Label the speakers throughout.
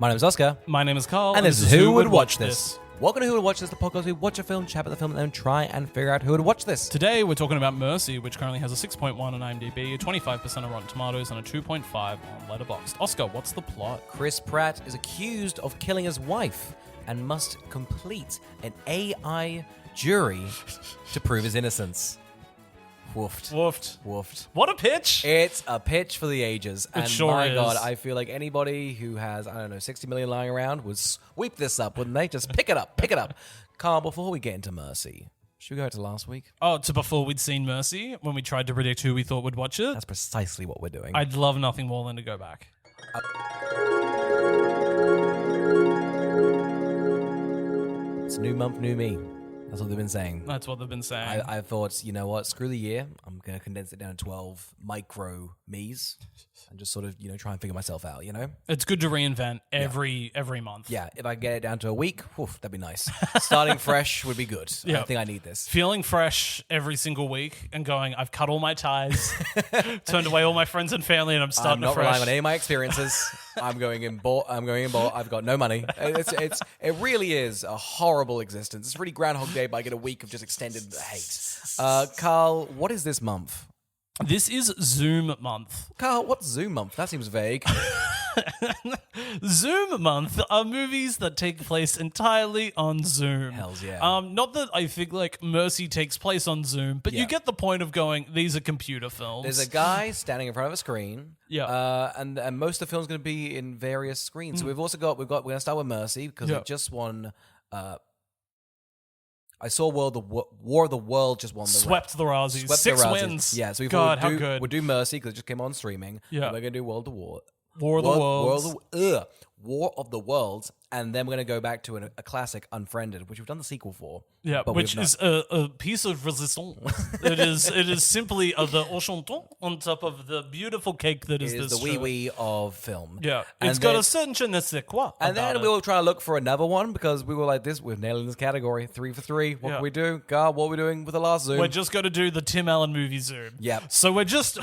Speaker 1: My name is Oscar.
Speaker 2: My name is Carl.
Speaker 1: And this is Who Would Watch This? Welcome to Who Would Watch This, the podcast where we watch a film, chat about the film, and then try and figure out who would watch this.
Speaker 2: Today we're talking about Mercy, which currently has a 6.1 on IMDb, 25% on Rotten Tomatoes, and a 2.5 on Letterboxd. Oscar, what's the plot?
Speaker 1: Chris Pratt is accused of killing his wife and must complete an AI jury to prove his innocence. Woofed.
Speaker 2: What a pitch!
Speaker 1: It's a pitch for the ages. And
Speaker 2: sure
Speaker 1: my
Speaker 2: is.
Speaker 1: God, I feel like anybody who has, 60 million lying around would sweep this up, wouldn't they? Just pick it up. Carl, before we get into Mercy, should we go to last week?
Speaker 2: Oh, to before we'd seen Mercy, when we tried to predict who we thought would watch it?
Speaker 1: That's precisely what we're doing.
Speaker 2: I'd love nothing more than to go back.
Speaker 1: It's new month, new me. That's what they've been saying.
Speaker 2: That's what they've been saying.
Speaker 1: I thought, you know what, screw the year. I'm going to condense it down to 12 micro me's and just sort of, try and figure myself out,
Speaker 2: It's good to reinvent every month.
Speaker 1: Yeah, if I get it down to a week, that'd be nice. Starting fresh would be good.
Speaker 2: Yeah.
Speaker 1: I think I need this.
Speaker 2: Feeling fresh every single week and going, I've cut all my ties, turned away all my friends and family, and I'm starting
Speaker 1: I'm not
Speaker 2: afresh.
Speaker 1: relying on any of my experiences. I'm going in ball. I've got no money. It really is a horrible existence. It's really Groundhog Day, but I get a week of just extended hate. Carl, what is this month?
Speaker 2: This is Zoom month.
Speaker 1: Carl, what's Zoom month? That seems vague.
Speaker 2: Zoom month are movies that take place entirely on Zoom.
Speaker 1: Hells yeah.
Speaker 2: Not that I think like Mercy takes place on Zoom, but you get the point of going, these are computer films.
Speaker 1: There's a guy standing in front of a screen.
Speaker 2: Yeah.
Speaker 1: And most of the film's going to be in various screens. So we're going to start with Mercy because it just won. I saw War of the World just won the
Speaker 2: Swept the Razzies.
Speaker 1: Swept
Speaker 2: 6
Speaker 1: the Razzies.
Speaker 2: wins.
Speaker 1: Yeah, so
Speaker 2: How good.
Speaker 1: We'll do Mercy because it just came on streaming.
Speaker 2: Yeah.
Speaker 1: And we're going to do War of the Worlds. War of the Worlds, and then we're going to go back to a classic, Unfriended, which we've done the sequel for.
Speaker 2: Yeah, which is a piece of resistance. It is simply the enchantement on top of the beautiful cake that is
Speaker 1: It is
Speaker 2: this
Speaker 1: the wee of film.
Speaker 2: Yeah,
Speaker 1: And
Speaker 2: it's got
Speaker 1: then-
Speaker 2: a certain je ne sais quoi.
Speaker 1: And then we were trying to look for another one because we were like this. We're nailing this category 3 for 3. What
Speaker 2: Yeah.
Speaker 1: can we do? God, what are we doing with the last Zoom?
Speaker 2: We're just going to do the Tim Allen movie Zoom.
Speaker 1: Yep.
Speaker 2: So we're just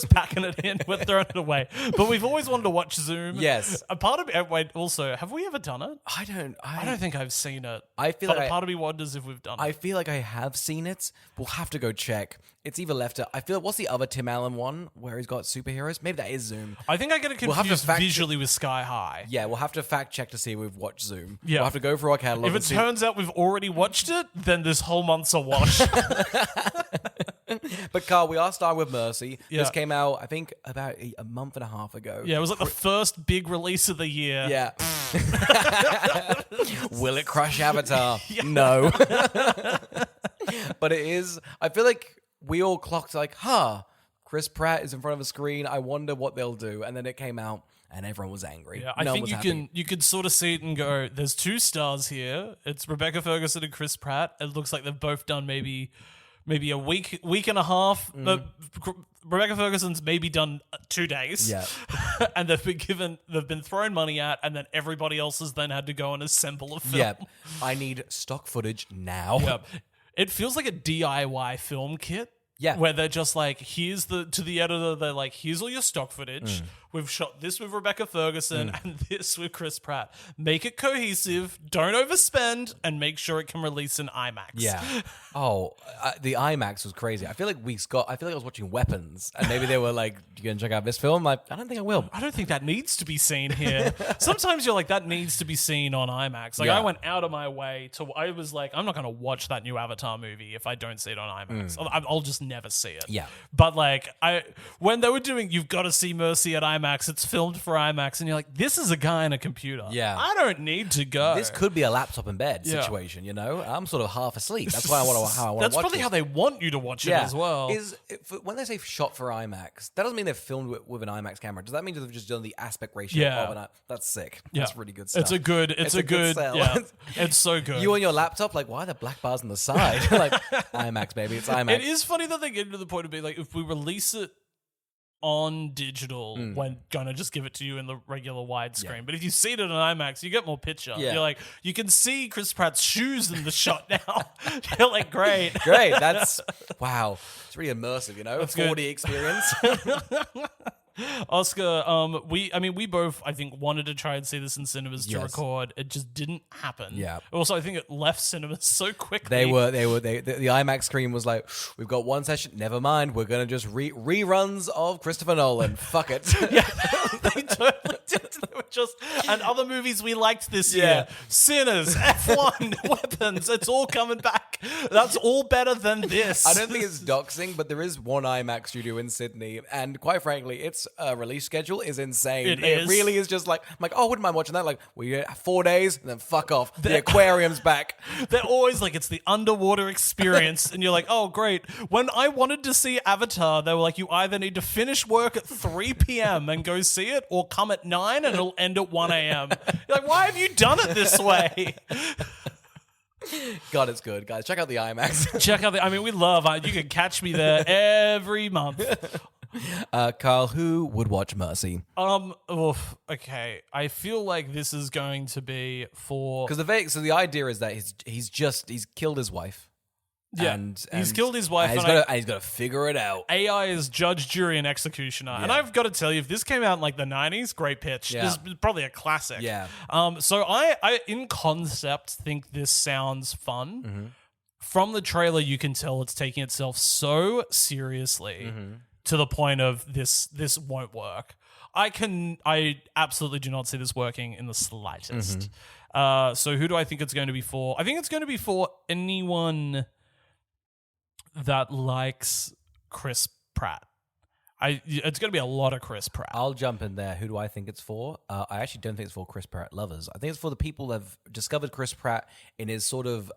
Speaker 2: packing it in. We're throwing it away. But we've always wanted to watch Zoom.
Speaker 1: Yes.
Speaker 2: A part of me. Wait. Also, have we ever done it?
Speaker 1: I
Speaker 2: I don't think I've seen it.
Speaker 1: I feel
Speaker 2: but
Speaker 1: like
Speaker 2: a part of me wonders if we've done it.
Speaker 1: I feel like I have seen it. We'll have to go check. It's either left. I feel like, what's the other Tim Allen one where he's got superheroes? Maybe that is Zoom.
Speaker 2: I think I get it
Speaker 1: We'll have to
Speaker 2: confused
Speaker 1: fact-
Speaker 2: visually with Sky High.
Speaker 1: Yeah, we'll have to fact check to see if we've watched Zoom.
Speaker 2: Yeah.
Speaker 1: We'll have to go through our catalog.
Speaker 2: If it
Speaker 1: and see.
Speaker 2: turns out we've already watched it, then this whole month's a wash.
Speaker 1: But Carl, we are starting with Mercy.
Speaker 2: Yeah.
Speaker 1: This came out, I think, about a month and a half ago.
Speaker 2: Yeah, it was like the first big release of the year.
Speaker 1: Yeah. Will it crush Avatar? No. But it is. I feel like we all clocked like, Chris Pratt is in front of a screen. I wonder what they'll do. And then it came out and everyone was angry.
Speaker 2: Yeah, I
Speaker 1: No one
Speaker 2: think
Speaker 1: was
Speaker 2: you
Speaker 1: happy.
Speaker 2: can could sort of see it and go, there's 2 stars here. It's Rebecca Ferguson and Chris Pratt. It looks like they've both done maybe a week and a half. But Rebecca Ferguson's maybe done 2 days.
Speaker 1: Yeah.
Speaker 2: And they've been thrown money at, and then everybody else has then had to go and assemble a film.
Speaker 1: Yeah. I need stock footage now.
Speaker 2: Yep. It feels like a DIY film kit.
Speaker 1: Yeah.
Speaker 2: Where they're just like, to the editor, they're like, here's all your stock footage. We've shot this with Rebecca Ferguson and this with Chris Pratt. Make it cohesive, don't overspend, and make sure it can release in IMAX.
Speaker 1: Yeah. Oh, the IMAX was crazy. I feel like I was watching Weapons, and maybe they were like, "You gonna check out this film?" I don't think I will.
Speaker 2: I don't think that needs to be seen here. Sometimes you're like, that needs to be seen on IMAX. Like,
Speaker 1: Yeah.
Speaker 2: I went out of my way I was like, I'm not going to watch that new Avatar movie if I don't see it on IMAX. I'll just never see it.
Speaker 1: Yeah.
Speaker 2: But like, when they were doing, you've got to see Mercy at IMAX, it's filmed for IMAX, and you're like, this is a guy in a computer.
Speaker 1: Yeah.
Speaker 2: I don't need to go.
Speaker 1: This could be a laptop in bed
Speaker 2: Yeah.
Speaker 1: situation, I'm sort of half asleep. That's why I want to watch
Speaker 2: That's probably
Speaker 1: this.
Speaker 2: how they want you to watch it as well.
Speaker 1: When they say shot for IMAX, that doesn't mean they've filmed with an IMAX camera. Does that mean they've just done the aspect ratio
Speaker 2: Yeah.
Speaker 1: of an That's sick.
Speaker 2: Yeah.
Speaker 1: That's really good stuff.
Speaker 2: It's a good
Speaker 1: sell.
Speaker 2: yeah. It's so good.
Speaker 1: You on your laptop, like, why are there black bars on the side? Like, IMAX, baby. It's IMAX.
Speaker 2: It is funny that they get to the point of being like, if we release it on digital, we're gonna just give it to you in the regular widescreen.
Speaker 1: Yeah.
Speaker 2: But if you see it in an IMAX, you get more picture.
Speaker 1: Yeah.
Speaker 2: You're like, you can see Chris Pratt's shoes in the shot now. You're like, great.
Speaker 1: Great. That's wow. It's really immersive,
Speaker 2: That's
Speaker 1: 4D
Speaker 2: good.
Speaker 1: experience.
Speaker 2: Oscar, we both, I think, wanted to try and see this in cinemas to
Speaker 1: Yes.
Speaker 2: record. It just didn't happen.
Speaker 1: Yeah.
Speaker 2: Also, I think it left cinemas so quickly.
Speaker 1: The IMAX screen was like, we've got one session. Never mind. We're gonna just reruns of Christopher Nolan. Fuck it.
Speaker 2: Yeah, they totally did. They were just, and other movies we liked this year. Sinners, F1, Weapons, it's all coming back. That's all better than this.
Speaker 1: I don't think it's doxing, but there is one IMAX studio in Sydney, and quite frankly, its release schedule is insane.
Speaker 2: It is.
Speaker 1: Really is just like, I'm like, oh, I wouldn't mind watching that. Like, we get 4 days, and then fuck off. The aquarium's back.
Speaker 2: They're always like, it's the underwater experience. And you're like, oh, great. When I wanted to see Avatar, they were like, you either need to finish work at 3 p.m. and go see it, or come at 9 and it'll end at 1 a.m. You're like, why have you done it this way?
Speaker 1: God, it's good, guys. Check out the IMAX.
Speaker 2: Check out we love you can catch me there every month.
Speaker 1: Carl, who would watch Mercy?
Speaker 2: Okay. I feel like this is going to be for
Speaker 1: Because the idea is that he's killed his wife.
Speaker 2: Yeah,
Speaker 1: and
Speaker 2: he's killed his wife,
Speaker 1: and he's got to figure it out.
Speaker 2: AI is judge, jury, and executioner. And I've got to tell you, if this came out in like the 90s, great pitch.
Speaker 1: Yeah.
Speaker 2: This is probably a classic.
Speaker 1: Yeah.
Speaker 2: So I in concept think this sounds fun.
Speaker 1: Mm-hmm.
Speaker 2: From the trailer, you can tell it's taking itself so seriously to the point of this won't work. I absolutely do not see this working in the slightest. So who do I think it's going to be for? I think it's going to be for anyone that likes Chris Pratt. It's going to be a lot of Chris Pratt.
Speaker 1: I'll jump in there. Who do I think it's for? I actually don't think it's for Chris Pratt lovers. I think it's for the people that have discovered Chris Pratt in his sort of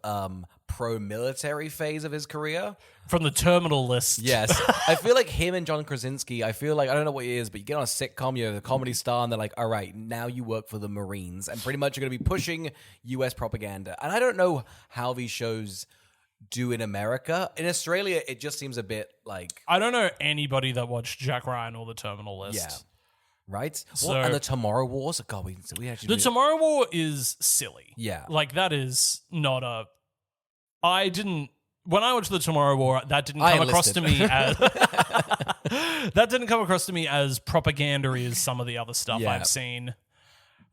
Speaker 1: pro-military phase of his career.
Speaker 2: From the terminal list.
Speaker 1: Yes. I feel like him and John Krasinski, I feel like, I don't know what it is, but you get on a sitcom, you're the comedy star, and they're like, all right, now you work for the Marines. And pretty much you're going to be pushing US propaganda. And I don't know how these shows do in America. In Australia, it just seems a bit like...
Speaker 2: I don't know anybody that watched Jack Ryan or the Terminal List.
Speaker 1: Yeah. Right?
Speaker 2: So,
Speaker 1: and the Tomorrow Wars? God, we actually...
Speaker 2: The Tomorrow War is silly.
Speaker 1: Yeah.
Speaker 2: Like, that is not a... When I watched the Tomorrow War, that didn't come across to me as... that didn't come across to me as propaganda-y as some of the other stuff I've seen.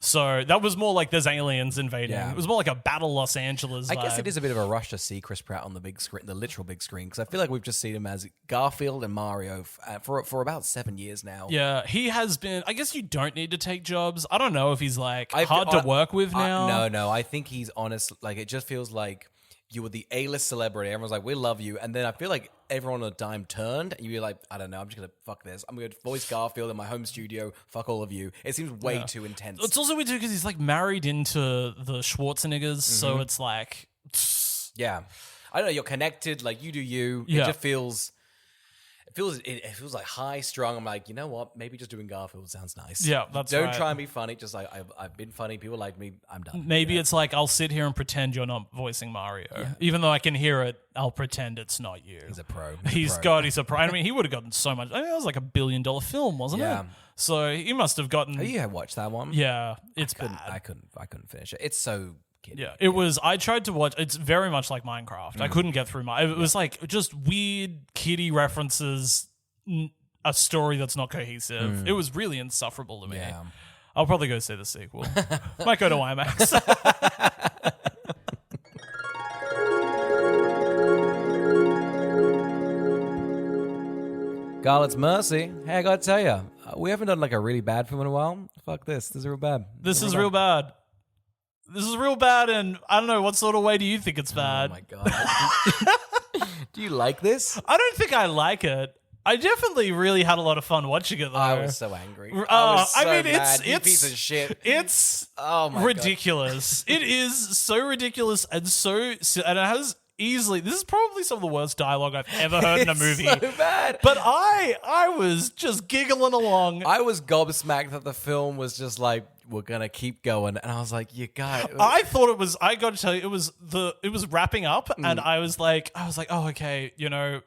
Speaker 2: So that was more like there's aliens invading.
Speaker 1: Yeah.
Speaker 2: It was more like a Battle Los Angeles vibe.
Speaker 1: I guess it is a bit of a rush to see Chris Pratt on the big screen, the literal big screen, because I feel like we've just seen him as Garfield and Mario for about 7 years now.
Speaker 2: Yeah, he has been... I guess you don't need to take jobs. I don't know if he's like hard to work with now.
Speaker 1: No. I think he's honest. Like, it just feels like you were the A-list celebrity. Everyone's like, we love you. And then I feel like everyone on a dime turned and you're like, I don't know, I'm just going to fuck this. I'm going to voice Garfield in my home studio. Fuck all of you. It seems way too intense.
Speaker 2: It's also weird too because he's like married into the Schwarzeneggers. So it's like...
Speaker 1: Yeah. I don't know, you're connected. Like, you do you.
Speaker 2: Yeah.
Speaker 1: It just feels... It feels like high strung. I'm like, you know what? Maybe just doing Garfield sounds nice.
Speaker 2: Yeah, that's
Speaker 1: Don't
Speaker 2: right.
Speaker 1: try and be funny. Just like I've been funny. People like me. I'm done.
Speaker 2: Maybe it's like I'll sit here and pretend you're not voicing Mario. Even though I can hear it, I'll pretend it's not you.
Speaker 1: He's a pro.
Speaker 2: He's a pro. I mean, he would have gotten so much. I mean, it was like $1 billion film, wasn't it? So he must have gotten...
Speaker 1: Have you watched that one?
Speaker 2: Yeah, it's
Speaker 1: I
Speaker 2: bad.
Speaker 1: couldn't finish it. It's so...
Speaker 2: Yeah, it was. I tried to watch. It's very much like Minecraft. I couldn't get through It was like just weird kiddie references, a story that's not cohesive. It was really insufferable to me.
Speaker 1: Yeah.
Speaker 2: I'll probably go see the sequel. Might go to IMAX.
Speaker 1: Garl, it's Mercy. Hey, I gotta tell you, we haven't done like a really bad film in a while. Fuck this. This is real bad.
Speaker 2: This is real bad. This is real bad, and I don't know, what sort of way do you think it's bad?
Speaker 1: Oh my God. Do you like this?
Speaker 2: I don't think I like it. I definitely really had a lot of fun watching it, though.
Speaker 1: I was so angry. I was so mad. You piece of shit.
Speaker 2: It's ridiculous. It is so ridiculous and it has easily... This is probably some of the worst dialogue I've ever heard in a movie.
Speaker 1: So bad.
Speaker 2: But I was just giggling along.
Speaker 1: I was gobsmacked that the film was just like, we're gonna keep going, and I was like, you guys.
Speaker 2: I thought it was. I got to tell you, it was wrapping up, and I was like, oh, okay, you know,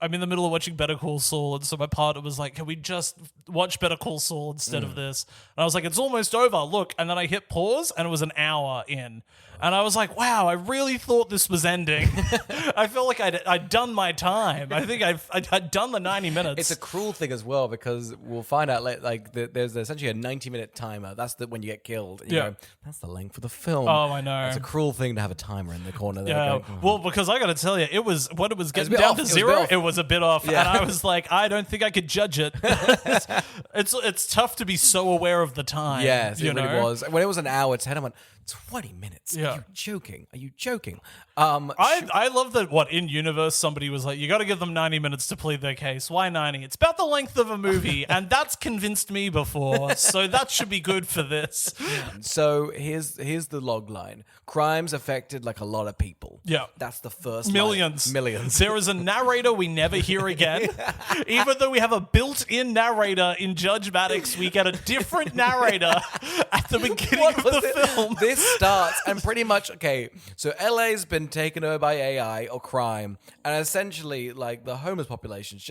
Speaker 2: I'm in the middle of watching Better Call Saul, and so my partner was like, can we just watch Better Call Saul instead of this? And I was like, it's almost over, look. And then I hit pause, and it was an hour in. And I was like, wow, I really thought this was ending. I felt like I'd done my time. I think I'd done the 90 minutes.
Speaker 1: It's a cruel thing as well, because we'll find out there's essentially a 90-minute timer. That's when you get killed. And you go, that's the length of the film.
Speaker 2: Oh, I know.
Speaker 1: It's a cruel thing to have a timer in the corner there.
Speaker 2: Yeah.
Speaker 1: Going,
Speaker 2: Well, because I got to tell you, when it was getting down to zero, it was a bit off.
Speaker 1: Yeah.
Speaker 2: And I was like, I don't think I could judge it. It's tough to be so aware of the time.
Speaker 1: Yes,
Speaker 2: you
Speaker 1: it really
Speaker 2: know?
Speaker 1: was. When it was an hour 10, I went, 20 minutes?
Speaker 2: Yeah.
Speaker 1: Are you joking?
Speaker 2: I love that, in universe, somebody was like, you got to give them 90 minutes to plead their case. Why 90? It's about the length of a movie, and that's convinced me before, so that should be good for this.
Speaker 1: So here's the log line. Crimes affected like a lot of people.
Speaker 2: Yeah.
Speaker 1: That's the first
Speaker 2: Millions.
Speaker 1: line. Millions.
Speaker 2: There is a narrator we never hear again. Even though we have a built-in narrator in Judge Maddox, we get a different narrator at the beginning of the film.
Speaker 1: This starts, and pretty much, okay, so LA's been taken over by AI or crime, and essentially, like, the homeless population's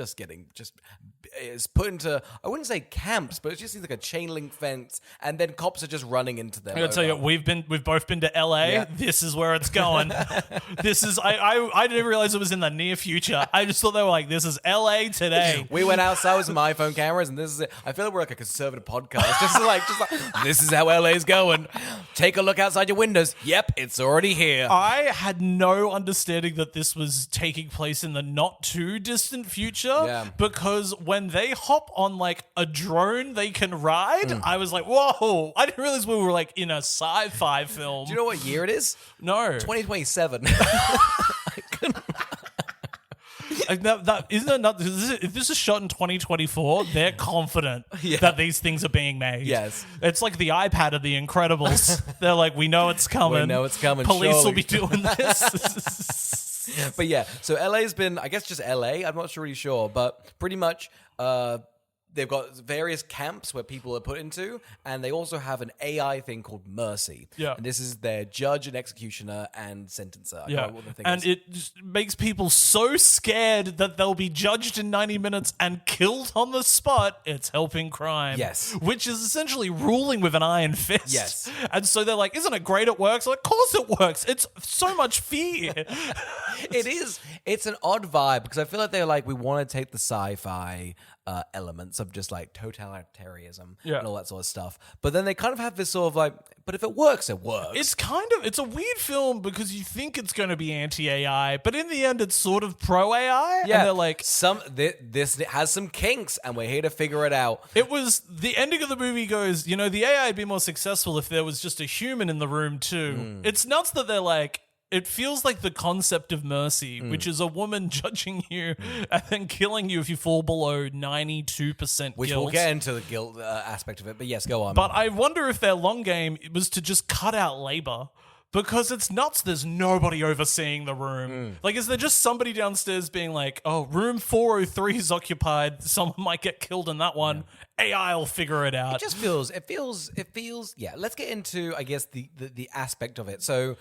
Speaker 1: is put into, I wouldn't say camps, but it just seems like a chain link fence, and then cops are just running into them.
Speaker 2: I gotta tell you, we've both been to LA.
Speaker 1: Yeah.
Speaker 2: This is where it's going. This is I didn't realize it was in the near future. I just thought they were like, this is LA today.
Speaker 1: We went outside with some iPhone cameras, and this is it. I feel like we're like a conservative podcast. just like, this is how LA's going. Take a look outside your windows. Yep, it's already here.
Speaker 2: I had no understanding that this was taking place in the not too distant future.
Speaker 1: Yeah.
Speaker 2: Because when they hop on like a drone they can ride, I was like, whoa! I didn't realize we were like in a sci-fi film.
Speaker 1: Do you know what year it is?
Speaker 2: No.
Speaker 1: 2027.
Speaker 2: Isn't it not? If this is shot in 2024, they're confident that these things are being made.
Speaker 1: Yes.
Speaker 2: It's like the iPad of The Incredibles. They're like, we know it's coming.
Speaker 1: We know it's coming,
Speaker 2: Police will
Speaker 1: surely.
Speaker 2: be doing this.
Speaker 1: But yeah, so LA's been, I guess, just LA. I'm not really sure, but pretty much they've got various camps where people are put into, and they also have an AI thing called Mercy.
Speaker 2: Yeah.
Speaker 1: And this is their judge and executioner and sentencer. I
Speaker 2: Yeah,
Speaker 1: don't know what the thing
Speaker 2: and
Speaker 1: is.
Speaker 2: it just makes people so scared that they'll be judged in 90 minutes and killed on the spot. It's helping crime.
Speaker 1: Yes.
Speaker 2: Which is essentially ruling with an iron fist.
Speaker 1: Yes.
Speaker 2: And so they're like, isn't it great it works? Like, of course it works. It's so much fear.
Speaker 1: It is. It's an odd vibe, because I feel like they're like, we want to take the sci-fi elements of just like totalitarianism and all that sort of stuff. But then they kind of have this sort of like, but if it works, it works.
Speaker 2: It's a weird film because you think it's going to be anti-AI, but in the end it's sort of pro-AI.
Speaker 1: Yeah.
Speaker 2: And they're like,
Speaker 1: this has some kinks, and we're here to figure it out.
Speaker 2: it was the ending of the movie goes, the AI would be more successful if there was just a human in the room too. It's nuts that they're like, it feels like the concept of mercy, which is a woman judging you and then killing you if you fall below 92%
Speaker 1: Which
Speaker 2: guilt.
Speaker 1: we'll get into the guilt aspect of it, but yes, go on.
Speaker 2: But I wonder if their long game was to just cut out labor. Because it's nuts, there's nobody overseeing the room. Like, is there just somebody downstairs being like, oh, room 403 is occupied, someone might get killed in that one, AI will figure it out.
Speaker 1: It just feels, yeah, let's get into, I guess, the aspect of it. So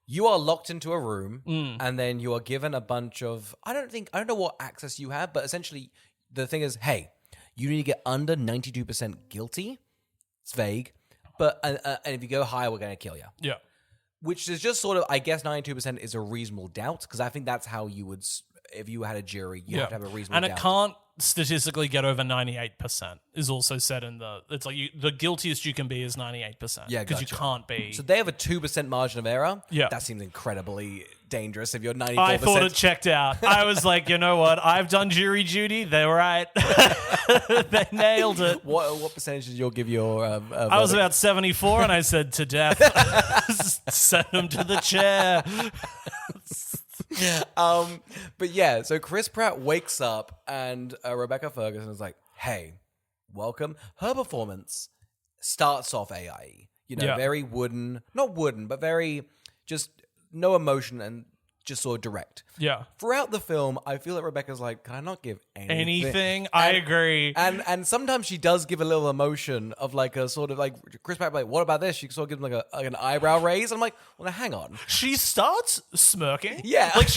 Speaker 1: you are locked into a room, and then you are given a bunch of, I don't know what access you have, but essentially the thing is, hey, you need to get under 92% guilty. It's vague, but and if you go higher, we're going to kill you.
Speaker 2: Yeah.
Speaker 1: Which is just sort of, I guess 92% is a reasonable doubt, because I think that's how you would, if you had a jury, you have to have a reasonable doubt.
Speaker 2: And it can't statistically get over 98%, is also said in it's like the guiltiest you can be is 98%.
Speaker 1: Yeah,
Speaker 2: because you
Speaker 1: gotcha.
Speaker 2: can't be.
Speaker 1: So they have a 2% margin of error.
Speaker 2: Yeah.
Speaker 1: That seems incredibly dangerous if you're 94%.
Speaker 2: I thought it checked out. I was like, you know what? I've done jury duty. They were right. They nailed it.
Speaker 1: What percentage did you give your
Speaker 2: I was about 74 and I said to death. Send him to the chair.
Speaker 1: But yeah, so Chris Pratt wakes up and Rebecca Ferguson is like, hey, welcome. Her performance starts off AI, very wooden, not wooden, but very just no emotion and just sort of direct.
Speaker 2: Yeah.
Speaker 1: Throughout the film, I feel that Rebecca's like, can I not give
Speaker 2: Anything? I agree.
Speaker 1: And sometimes she does give a little emotion of like a sort of like Chris Pratt, like, what about this? She sort of gives him like an eyebrow raise. I'm like, well, now hang on.
Speaker 2: She starts smirking.
Speaker 1: Yeah.
Speaker 2: Like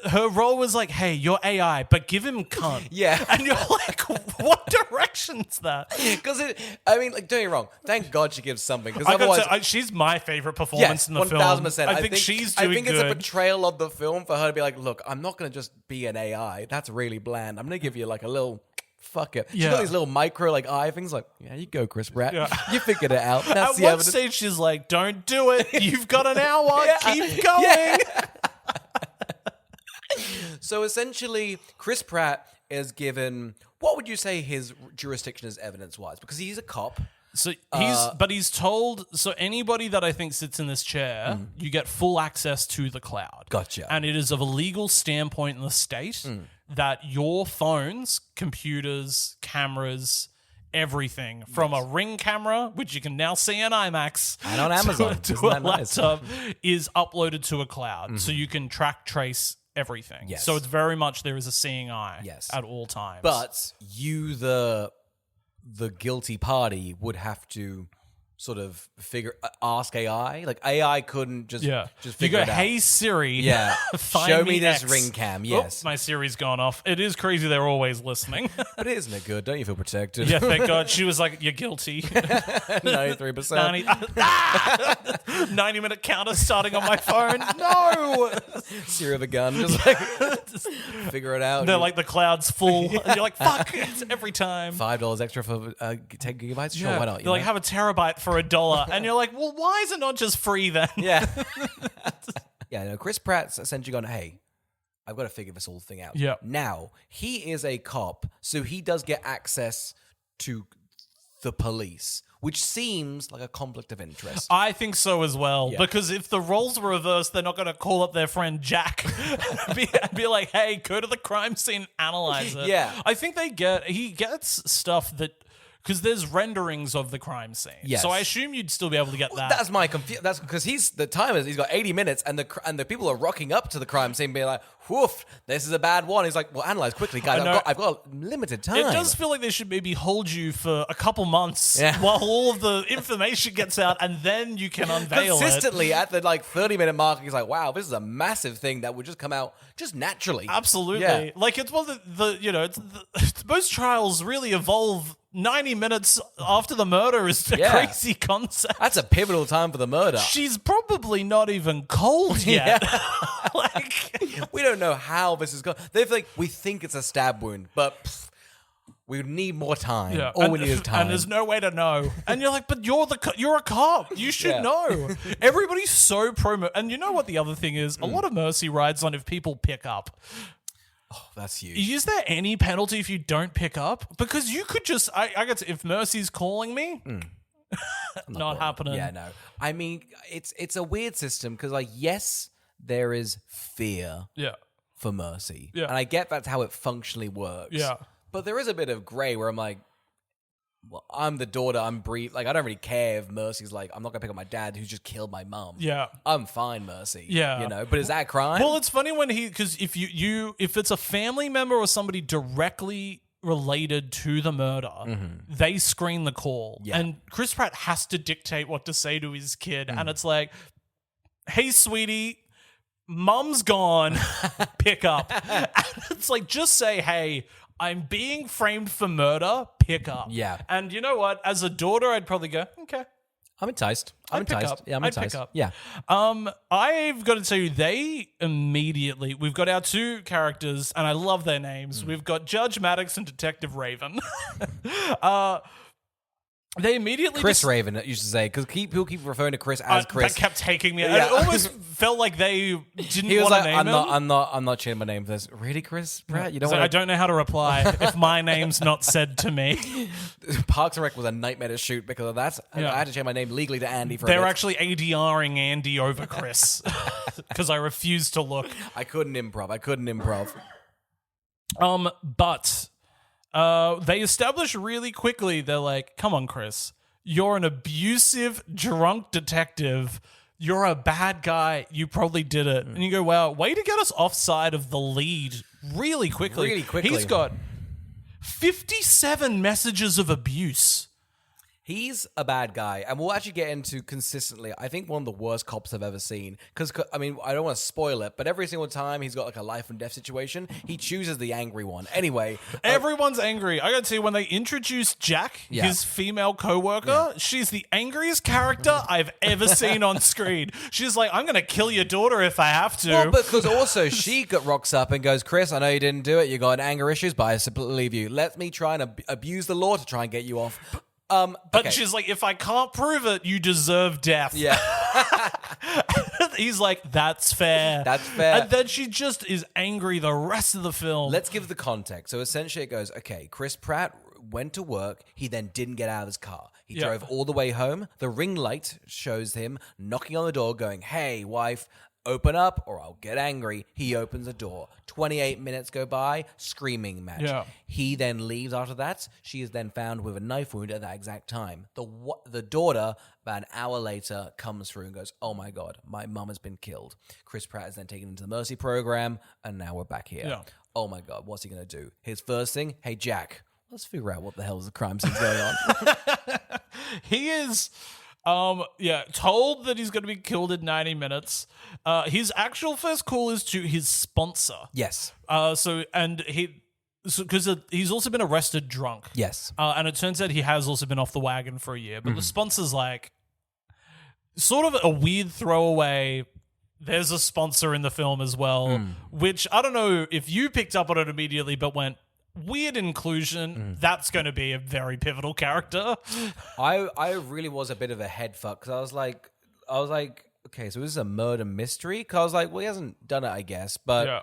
Speaker 2: her role was like, hey, you're AI, but give him cunt.
Speaker 1: Yeah.
Speaker 2: And you're like, what direction's that?
Speaker 1: Because I mean, like, don't get me wrong. Thank God she gives something. Because
Speaker 2: I gotta
Speaker 1: otherwise,
Speaker 2: say, she's my favorite performance in the film.
Speaker 1: 1000%.
Speaker 2: I think she's doing
Speaker 1: I think
Speaker 2: good.
Speaker 1: it's a betrayal of the film for her to be like, look, I'm not going to just be an AI. That's really bland. I'm going to give you like a little fuck it. She's got these little micro like eye things like, yeah, you go, Chris Pratt. Yeah. You figured it out. That's
Speaker 2: At
Speaker 1: the
Speaker 2: one
Speaker 1: evidence.
Speaker 2: stage, she's like, don't do it. You've got an hour. Keep going.
Speaker 1: Yeah. So essentially, Chris Pratt is given, what would you say his jurisdiction is evidence-wise? Because he's a cop.
Speaker 2: So he's told, so anybody that I think sits in this chair, you get full access to the cloud.
Speaker 1: Gotcha.
Speaker 2: And it is of a legal standpoint in the state that your phones, computers, cameras, everything from a Ring camera, which you can now see in IMAX,
Speaker 1: and on Amazon,
Speaker 2: to
Speaker 1: Isn't
Speaker 2: a
Speaker 1: that nice?
Speaker 2: laptop, is uploaded to a cloud. So you can track, trace everything.
Speaker 1: Yes.
Speaker 2: So it's very much there is a seeing eye at all times.
Speaker 1: But you, the guilty party, would have to sort of ask AI. Like AI couldn't just
Speaker 2: you
Speaker 1: figure
Speaker 2: go,
Speaker 1: it out.
Speaker 2: hey Siri, find
Speaker 1: show me this
Speaker 2: X.
Speaker 1: Ring cam. Yes,
Speaker 2: My Siri's gone off. It is crazy they're always listening.
Speaker 1: but isn't it good? Don't you feel protected?
Speaker 2: Yeah, thank God. She was like, you're guilty.
Speaker 1: 93%.
Speaker 2: 90-minute counter starting on my phone. No!
Speaker 1: Siri with a gun, just like figure it out.
Speaker 2: They're like, the cloud's full. And you're like, fuck, it's every time.
Speaker 1: $5 extra for 10 gigabytes. Sure, why not?
Speaker 2: They're like, have a terabyte for $1. And you're like, well, why is it not just free then?
Speaker 1: yeah. No, Chris Pratt's essentially gone, hey, I've got to figure this whole thing out.
Speaker 2: Yeah.
Speaker 1: Now, he is a cop, so he does get access to the police, which seems like a conflict of interest.
Speaker 2: I think so as well.
Speaker 1: Yeah.
Speaker 2: Because if the roles were reversed, they're not going to call up their friend Jack and be like, hey, go to the crime scene, analyze it.
Speaker 1: Yeah.
Speaker 2: I think he gets stuff that, because there's renderings of the crime scene.
Speaker 1: Yes.
Speaker 2: So I assume you'd still be able to get that.
Speaker 1: That's my confusion. That's because he's got 80 minutes, and the people are rocking up to the crime scene, being like, "Woof, this is a bad one." He's like, "Well, analyze quickly, guys. I've got limited time."
Speaker 2: It does feel like they should maybe hold you for a couple months
Speaker 1: Yeah.
Speaker 2: while all of the information gets out, and then you can unveil
Speaker 1: consistently at the 30-minute mark. He's like, "Wow, this is a massive thing that would just come out just naturally."
Speaker 2: Absolutely.
Speaker 1: Yeah.
Speaker 2: Like, it's one of most trials really evolve 90 minutes after the murder is a crazy concept.
Speaker 1: That's a pivotal time for the murder.
Speaker 2: She's probably not even cold yet.
Speaker 1: We don't know how this is going. They're like, we think it's a stab wound, but we need more time.
Speaker 2: Yeah.
Speaker 1: All we need is time.
Speaker 2: And there's no way to know. And you're like, but you're a cop. You should know. Everybody's so pro. And you know what the other thing is? A lot of mercy rides on if people pick up.
Speaker 1: Oh, that's huge.
Speaker 2: Is there any penalty if you don't pick up? Because you could just, I guess, if Mercy's calling me, not happening.
Speaker 1: Yeah, no. I mean, it's a weird system because, yes, there is fear for Mercy.
Speaker 2: Yeah.
Speaker 1: And I get that's how it functionally works.
Speaker 2: Yeah.
Speaker 1: But there is a bit of gray where I'm like, well, I'm the daughter, I don't really care if Mercy's like, I'm not going to pick up my dad who's just killed my mum.
Speaker 2: Yeah.
Speaker 1: I'm fine, Mercy.
Speaker 2: Yeah.
Speaker 1: But is that a crime?
Speaker 2: Well, it's funny when because if if it's a family member or somebody directly related to the murder, they screen the call.
Speaker 1: Yeah.
Speaker 2: And Chris Pratt has to dictate what to say to his kid. And it's like, hey, sweetie, mum's gone, pick up. And it's like, just say, hey, I'm being framed for murder, pick up.
Speaker 1: Yeah.
Speaker 2: And you know what? As a daughter, I'd probably go, okay.
Speaker 1: I'm enticed.
Speaker 2: I'd pick up.
Speaker 1: Yeah, I'm
Speaker 2: I'd
Speaker 1: enticed.
Speaker 2: pick up.
Speaker 1: Yeah.
Speaker 2: I've got to tell you, we've got our two characters, and I love their names. We've got Judge Maddox and Detective Raven. They immediately
Speaker 1: Chris Raven, it used to say, because people keep referring to Chris as Chris.
Speaker 2: That kept taking me.
Speaker 1: Yeah.
Speaker 2: It almost felt like they didn't
Speaker 1: He was
Speaker 2: want
Speaker 1: like,
Speaker 2: to name him.
Speaker 1: I'm not changing my name for this. Really, Chris Pratt? You don't
Speaker 2: So I
Speaker 1: want
Speaker 2: don't know how to reply if my name's not said to me.
Speaker 1: Parks and Rec was a nightmare to shoot because of that.
Speaker 2: Yeah.
Speaker 1: I had to change my name legally to Andy for a
Speaker 2: They're
Speaker 1: bit.
Speaker 2: actually ADRing Andy over Chris because I refused to look.
Speaker 1: I couldn't improv.
Speaker 2: But they establish really quickly, they're like, come on, Chris, you're an abusive, drunk detective. you're a bad guy. You probably did it. And you go, wow, way to get us offside of the lead really quickly.
Speaker 1: Really quickly.
Speaker 2: He's got 57 messages of abuse.
Speaker 1: He's a bad guy, and we'll actually get into consistently, I think, one of the worst cops I've ever seen. Because, I mean, I don't want to spoil it, but every single time he's got like a life and death situation, he chooses the angry one. Anyway.
Speaker 2: Everyone's angry. I gotta tell you, when they introduced Jack, his female co-worker, she's the angriest character I've ever seen on screen. She's like, I'm gonna kill your daughter if I have to.
Speaker 1: Well, because also she rocks up and goes, Chris, I know you didn't do it. You got anger issues, but I simply believe you. Let me try and abuse the law to try and get you off.
Speaker 2: But she's like, if I can't prove it, you deserve death.
Speaker 1: Yeah.
Speaker 2: He's like, that's fair.
Speaker 1: That's fair.
Speaker 2: And then she just is angry the rest of the film.
Speaker 1: Let's give the context. So essentially it goes, okay, Chris Pratt went to work. He then didn't get out of his car. He drove all the way home. The ring light shows him knocking on the door going, hey, wife, open up or I'll get angry. He opens the door. 28 minutes go by, screaming match.
Speaker 2: Yeah.
Speaker 1: He then leaves after that. She is then found with a knife wound at that exact time. The daughter, about an hour later, comes through and goes, oh my God, my mum has been killed. Chris Pratt is then taken into the Mercy program, and now we're back here. Yeah. Oh my God, what's he going to do? His first thing, hey, Jack, let's figure out what the hell is the crime scene going on.
Speaker 2: He is... told that he's going to be killed in 90 minutes. His actual first call is to his sponsor.
Speaker 1: Yes.
Speaker 2: Because he's also been arrested drunk.
Speaker 1: Yes.
Speaker 2: And it turns out he has also been off the wagon for a year. But the sponsor's like, sort of a weird throwaway. There's a sponsor in the film as well, which I don't know if you picked up on it immediately, but went, weird inclusion. That's going to be a very pivotal character.
Speaker 1: I really was a bit of a head fuck because I was like, okay, so this is a murder mystery. Because I was like, well, he hasn't done it, I guess, but. Yeah.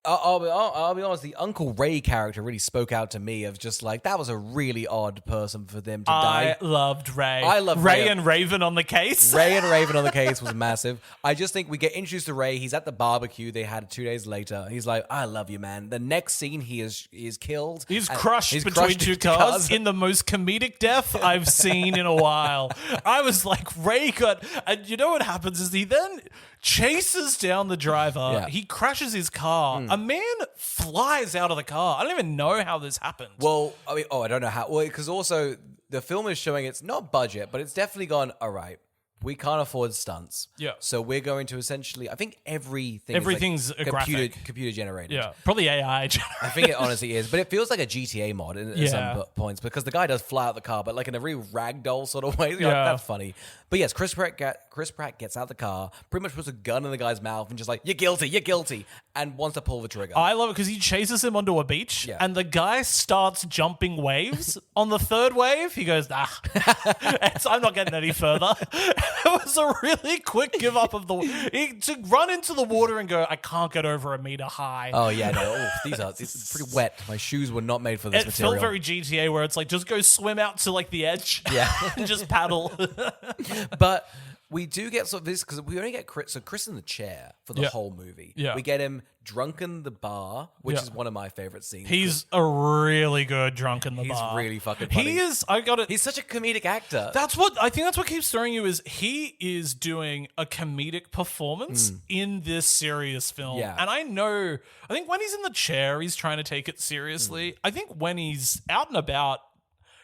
Speaker 1: I'll be honest, the Uncle Ray character really spoke out to me of just like, that was a really odd person for them to die.
Speaker 2: I loved Ray.
Speaker 1: I love
Speaker 2: Ray and Raven on the case.
Speaker 1: Ray and Raven on the case was massive. I just think we get introduced to Ray. He's at the barbecue they had 2 days later. He's like, I love you, man. The next scene, he is killed.
Speaker 2: He's crushed between two cars in the most comedic death I've seen in a while. I was like, Ray got... And you know what happens is he then chases down the driver. Yeah. He crashes his car. A man flies out of the car. I don't even know how this happened.
Speaker 1: Well, I mean, I don't know how. Well, because also the film is showing it's not budget, but it's definitely gone, all right, we can't afford stunts. Yeah. So we're going to essentially, I think everything's
Speaker 2: like
Speaker 1: computer generated.
Speaker 2: Yeah. Probably AI generated.
Speaker 1: I think it honestly is. But it feels like a GTA mod at some points because the guy does fly out the car, but like in a really ragdoll sort of way. Like, that's funny. But yes, Chris Pratt gets out the car, pretty much puts a gun in the guy's mouth and just like, you're guilty, and wants to pull the trigger.
Speaker 2: I love it because he chases him onto a beach and the guy starts jumping waves. On the third wave, he goes, I'm not getting any further. It was a really quick give up of to run into the water and go, I can't get over a meter high.
Speaker 1: Oh yeah, no, these are pretty wet. My shoes were not made for this material.
Speaker 2: It felt very GTA where it's like, just go swim out to like the edge and just paddle.
Speaker 1: But we do get sort of this because we only get Chris in the chair for the whole movie. Yeah. We get him drunk in the bar, which is one of my favorite scenes.
Speaker 2: He's a really good drunk in the bar.
Speaker 1: He's really fucking funny.
Speaker 2: He is. He's
Speaker 1: such a comedic actor.
Speaker 2: I think that's what keeps throwing you is he is doing a comedic performance in this serious film. Yeah. And I think when he's in the chair, he's trying to take it seriously. I think when he's out and about,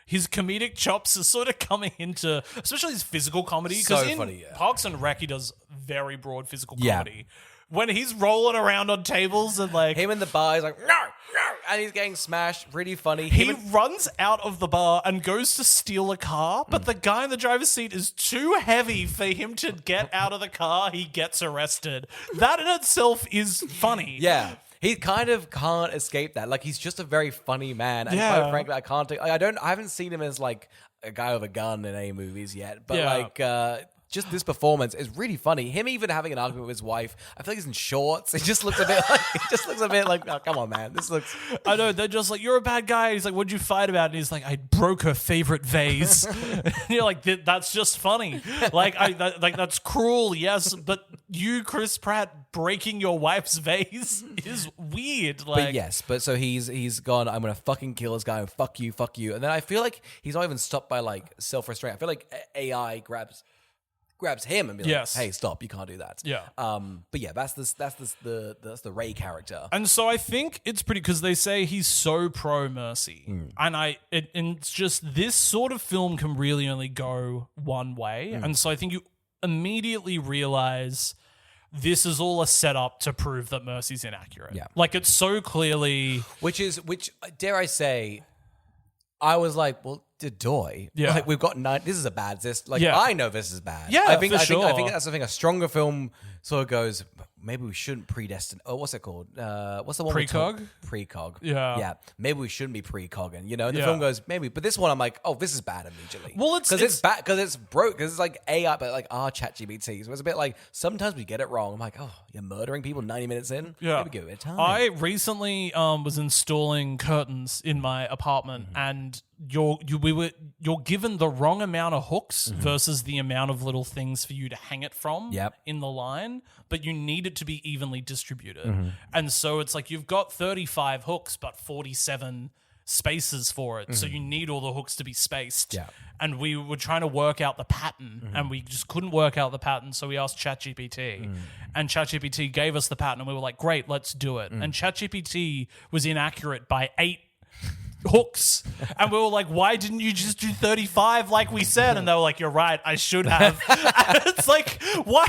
Speaker 2: his comedic chops are sort of coming into, especially his physical comedy. Because in Parks and Rec, he does very broad physical comedy. When he's rolling around on tables and like...
Speaker 1: Him in the bar, he's like, no, and he's getting smashed. Pretty funny.
Speaker 2: He runs out of the bar and goes to steal a car, but the guy in the driver's seat is too heavy for him to get out of the car. He gets arrested. That in itself is funny.
Speaker 1: Yeah. He kind of can't escape that. Like, he's just a very funny man. And quite frankly, I haven't seen him as like a guy with a gun in any movies yet. But just this performance is really funny. Him even having an argument with his wife. I feel like he's in shorts. He just looks a bit like, oh, come on, man. This looks.
Speaker 2: I know. They're just like, you're a bad guy. He's like, what'd you fight about? And he's like, I broke her favorite vase. And you're like, that's just funny. Like, that's cruel, yes, but you, Chris Pratt, breaking your wife's vase is weird. Like,
Speaker 1: but yes, so he's gone, I'm gonna fucking kill this guy and fuck you. And then I feel like he's not even stopped by like self-restraint. I feel like AI grabs grabs him and be
Speaker 2: Yes.
Speaker 1: like, "Hey, stop! You can't do that."
Speaker 2: Yeah.
Speaker 1: But yeah, that's the Ray character.
Speaker 2: And so I think it's pretty because they say he's so pro Mercy, and it's just this sort of film can really only go one way, and so I think you immediately realize this is all a setup to prove that Mercy's inaccurate.
Speaker 1: Yeah.
Speaker 2: Like it's so clearly,
Speaker 1: Which dare I say, I was like, well, Doy.
Speaker 2: Yeah.
Speaker 1: Like we've got nine. This is a bad.
Speaker 2: Yeah.
Speaker 1: I know this is bad.
Speaker 2: Yeah,
Speaker 1: I think
Speaker 2: for
Speaker 1: I
Speaker 2: sure.
Speaker 1: think that's the thing. A stronger film sort of goes. Maybe we shouldn't predestine. Oh, what's it called? What's the one?
Speaker 2: Precog?
Speaker 1: Precog.
Speaker 2: Yeah.
Speaker 1: Yeah. Maybe we shouldn't be precogging. You know, and the
Speaker 2: Yeah.
Speaker 1: film goes maybe. But this one, I'm like, oh, this is bad immediately.
Speaker 2: Well,
Speaker 1: because it's bad because it's broke because it's like AI, but like our ChatGPT. So it's a bit like sometimes we get it wrong. I'm like, oh, you're murdering people 90 minutes in.
Speaker 2: Yeah.
Speaker 1: Maybe give it time.
Speaker 2: I recently was installing curtains in my apartment, and you're given the wrong amount of hooks versus the amount of little things for you to hang it from
Speaker 1: Yep.
Speaker 2: in the line, but you need it to be evenly distributed. And so it's like you've got 35 hooks, but 47 spaces for it. So you need all the hooks to be spaced.
Speaker 1: Yeah.
Speaker 2: And we were trying to work out the pattern, and we just couldn't work out the pattern. So we asked ChatGPT, and ChatGPT gave us the pattern, and we were like, "Great, let's do it." And ChatGPT was inaccurate by 8 hooks, and we were like, "Why didn't you just do 35 like we said?" And they were like, "You're right, I should have." And it's like, why?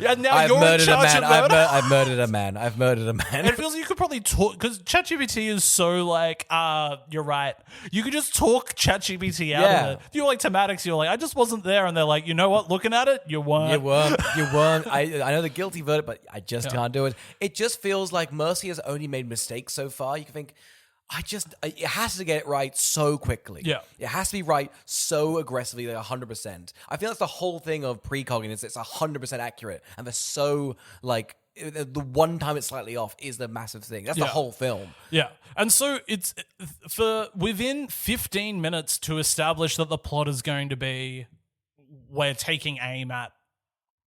Speaker 2: And now
Speaker 1: I've
Speaker 2: you're in
Speaker 1: murdered a
Speaker 2: charge
Speaker 1: man.
Speaker 2: of murder.
Speaker 1: I've murdered a man. I've murdered a man.
Speaker 2: It feels like you could probably talk because ChatGPT is so like, you're right. You could just talk ChatGPT out
Speaker 1: Yeah.
Speaker 2: of it. If you were like to Maddox, you're like, I just wasn't there, and they're like, you know what? Looking at it, you weren't.
Speaker 1: You weren't. I know the guilty verdict, but I just can't do it. It just feels like Mercy has only made mistakes so far. You can think, it has to get it right so quickly.
Speaker 2: Yeah.
Speaker 1: It has to be right so aggressively, like 100%. I feel that's the whole thing of precogging is it's 100% accurate. And they're so, like, the one time it's slightly off is the massive thing. That's the whole film.
Speaker 2: Yeah. And so it's for within 15 minutes to establish that the plot is going to be we're taking aim at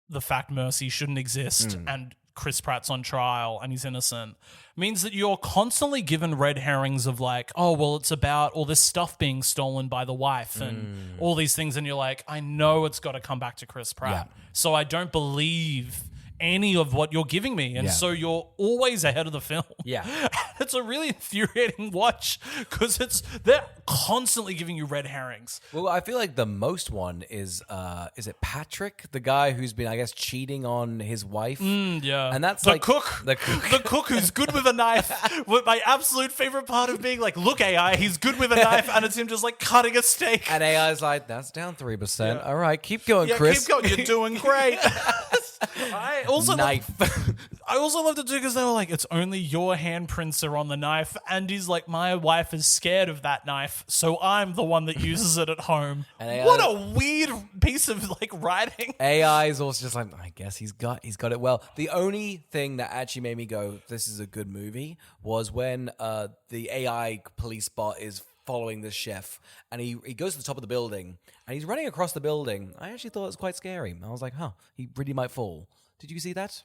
Speaker 2: the fact Mercy shouldn't exist and Chris Pratt's on trial and he's innocent means that you're constantly given red herrings of like, oh, well, it's about all this stuff being stolen by the wife and all these things. And you're like, I know it's got to come back to Chris Pratt.
Speaker 1: Yeah.
Speaker 2: So I don't believe any of what you're giving me. And so you're always ahead of the film.
Speaker 1: Yeah.
Speaker 2: It's a really infuriating watch because they're constantly giving you red herrings.
Speaker 1: Well, I feel like the most one is it Patrick, the guy who's been, I guess, cheating on his wife?
Speaker 2: Yeah.
Speaker 1: And that's
Speaker 2: the
Speaker 1: like
Speaker 2: cook.
Speaker 1: The cook.
Speaker 2: The cook who's good with a knife. With my absolute favorite part of being like, look, AI, he's good with a knife, and it's him just like cutting a steak.
Speaker 1: And AI's like, that's down 3%. All right, keep going,
Speaker 2: Yeah,
Speaker 1: Chris.
Speaker 2: keep going. You're doing great. I also
Speaker 1: Knife.
Speaker 2: I also loved it too because they were like, it's only your handprints are on the knife. And he's like, my wife is scared of that knife, so I'm the one that uses it at home.
Speaker 1: And AI
Speaker 2: What a weird piece of like writing.
Speaker 1: AI is also just like, I guess he's got it well. The only thing that actually made me go, this is a good movie, was when the AI police bot is following this chef, and he goes to the top of the building, and he's running across the building. I actually thought it was quite scary. I was like, huh, he really might fall. Did you see that?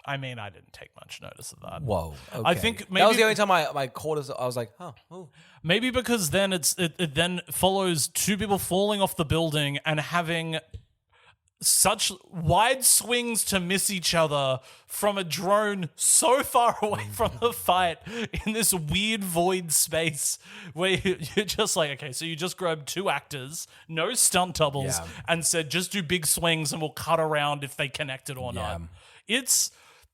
Speaker 2: I mean, I didn't take much notice of that.
Speaker 1: Whoa. Okay.
Speaker 2: I think
Speaker 1: that
Speaker 2: maybe
Speaker 1: was the only time I caught us. I was like, huh. Oh.
Speaker 2: maybe because then it then follows two people falling off the building and having such wide swings to miss each other from a drone so far away from the fight in this weird void space where you're just like, okay, so you just grabbed 2 actors, no stunt doubles, and said just do big swings and we'll cut around if they connected or not.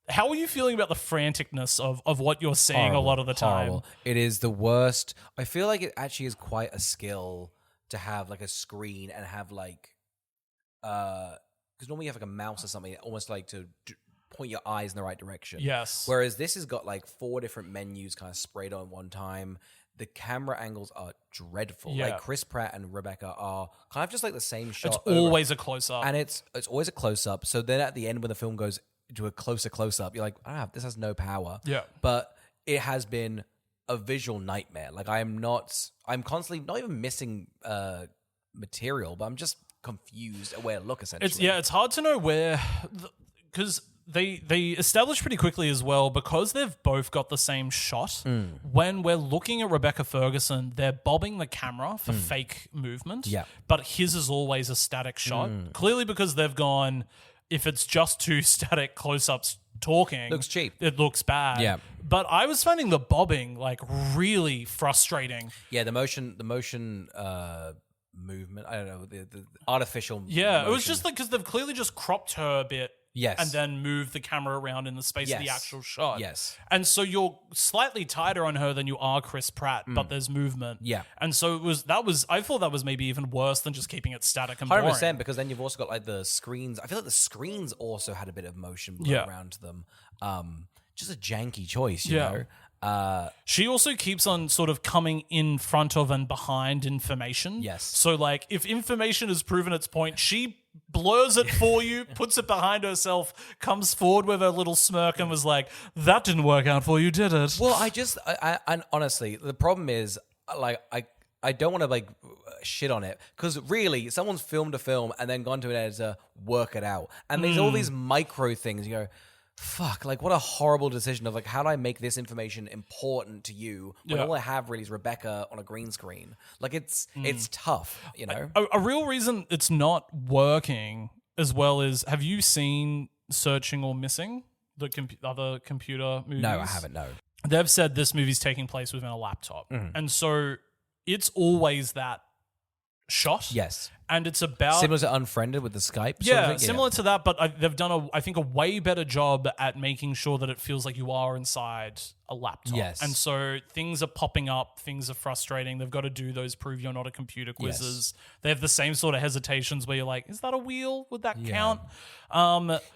Speaker 2: How are you feeling about the franticness of what you're seeing a lot of the time?
Speaker 1: Horrible. It is the worst. I feel like it actually is quite a skill to have like a screen and have like because normally you have like a mouse or something almost like to point your eyes in the right direction.
Speaker 2: Yes.
Speaker 1: Whereas this has got like 4 different menus kind of sprayed on one time. The camera angles are dreadful.
Speaker 2: Yeah.
Speaker 1: Like Chris Pratt and Rebecca are kind of just like the same shot.
Speaker 2: It's always a close-up.
Speaker 1: And it's always a close-up. So then at the end when the film goes to a closer close-up, you're like, this has no power.
Speaker 2: Yeah.
Speaker 1: But it has been a visual nightmare. Like I'm constantly not even missing material, but I'm just confused at where to look essentially.
Speaker 2: It's hard to know where, because they establish pretty quickly as well, because they've both got the same shot. When we're looking at Rebecca Ferguson, they're bobbing the camera for fake movement.
Speaker 1: Yeah.
Speaker 2: But his is always a static shot. Clearly because they've gone, if it's just two static close-ups talking,
Speaker 1: Looks cheap.
Speaker 2: It looks bad.
Speaker 1: Yeah.
Speaker 2: But I was finding the bobbing like really frustrating.
Speaker 1: Yeah, the motion movement. I don't know, the artificial.
Speaker 2: Yeah, it was
Speaker 1: motion.
Speaker 2: just like because they've clearly just cropped her a bit.
Speaker 1: Yes.
Speaker 2: And then moved the camera around in the space of the
Speaker 1: Yes.
Speaker 2: actual shot.
Speaker 1: Yes.
Speaker 2: And so you're slightly tighter on her than you are Chris Pratt, but there's movement.
Speaker 1: Yeah.
Speaker 2: And so I thought that was maybe even worse than just keeping it static and boring.
Speaker 1: 100%, because then you've also got like the screens. I feel like the screens also had a bit of motion around them. Just a janky choice, you know.
Speaker 2: She also keeps on sort of coming in front of and behind information.
Speaker 1: Yes.
Speaker 2: So like if information has proven its point, she blurs it for you, puts it behind herself, comes forward with her little smirk and was like, that didn't work out for you, did it?
Speaker 1: Well, and honestly, the problem is like I don't want to like shit on it, because really someone's filmed a film and then gone to an editor, work it out, and there's all these micro things. You go, fuck, like what a horrible decision of like, how do I make this information important to you when all I have really is Rebecca on a green screen? Like it's tough, you know.
Speaker 2: A real reason it's not working as well is, have you seen Searching or Missing, the other computer movies?
Speaker 1: No, I haven't. No.
Speaker 2: They've said this movie's taking place within a laptop, and so it's always that shot.
Speaker 1: Yes.
Speaker 2: And it's about
Speaker 1: Similar to Unfriended with the Skype.
Speaker 2: yeah,
Speaker 1: sort of thing?
Speaker 2: similar to that, but they've done I think a way better job at making sure that it feels like you are inside a laptop.
Speaker 1: Yes.
Speaker 2: And so things are popping up, things are frustrating. They've got to do those prove you're not a computer quizzes. They have the same sort of hesitations where you're like, is that a wheel? Would that count?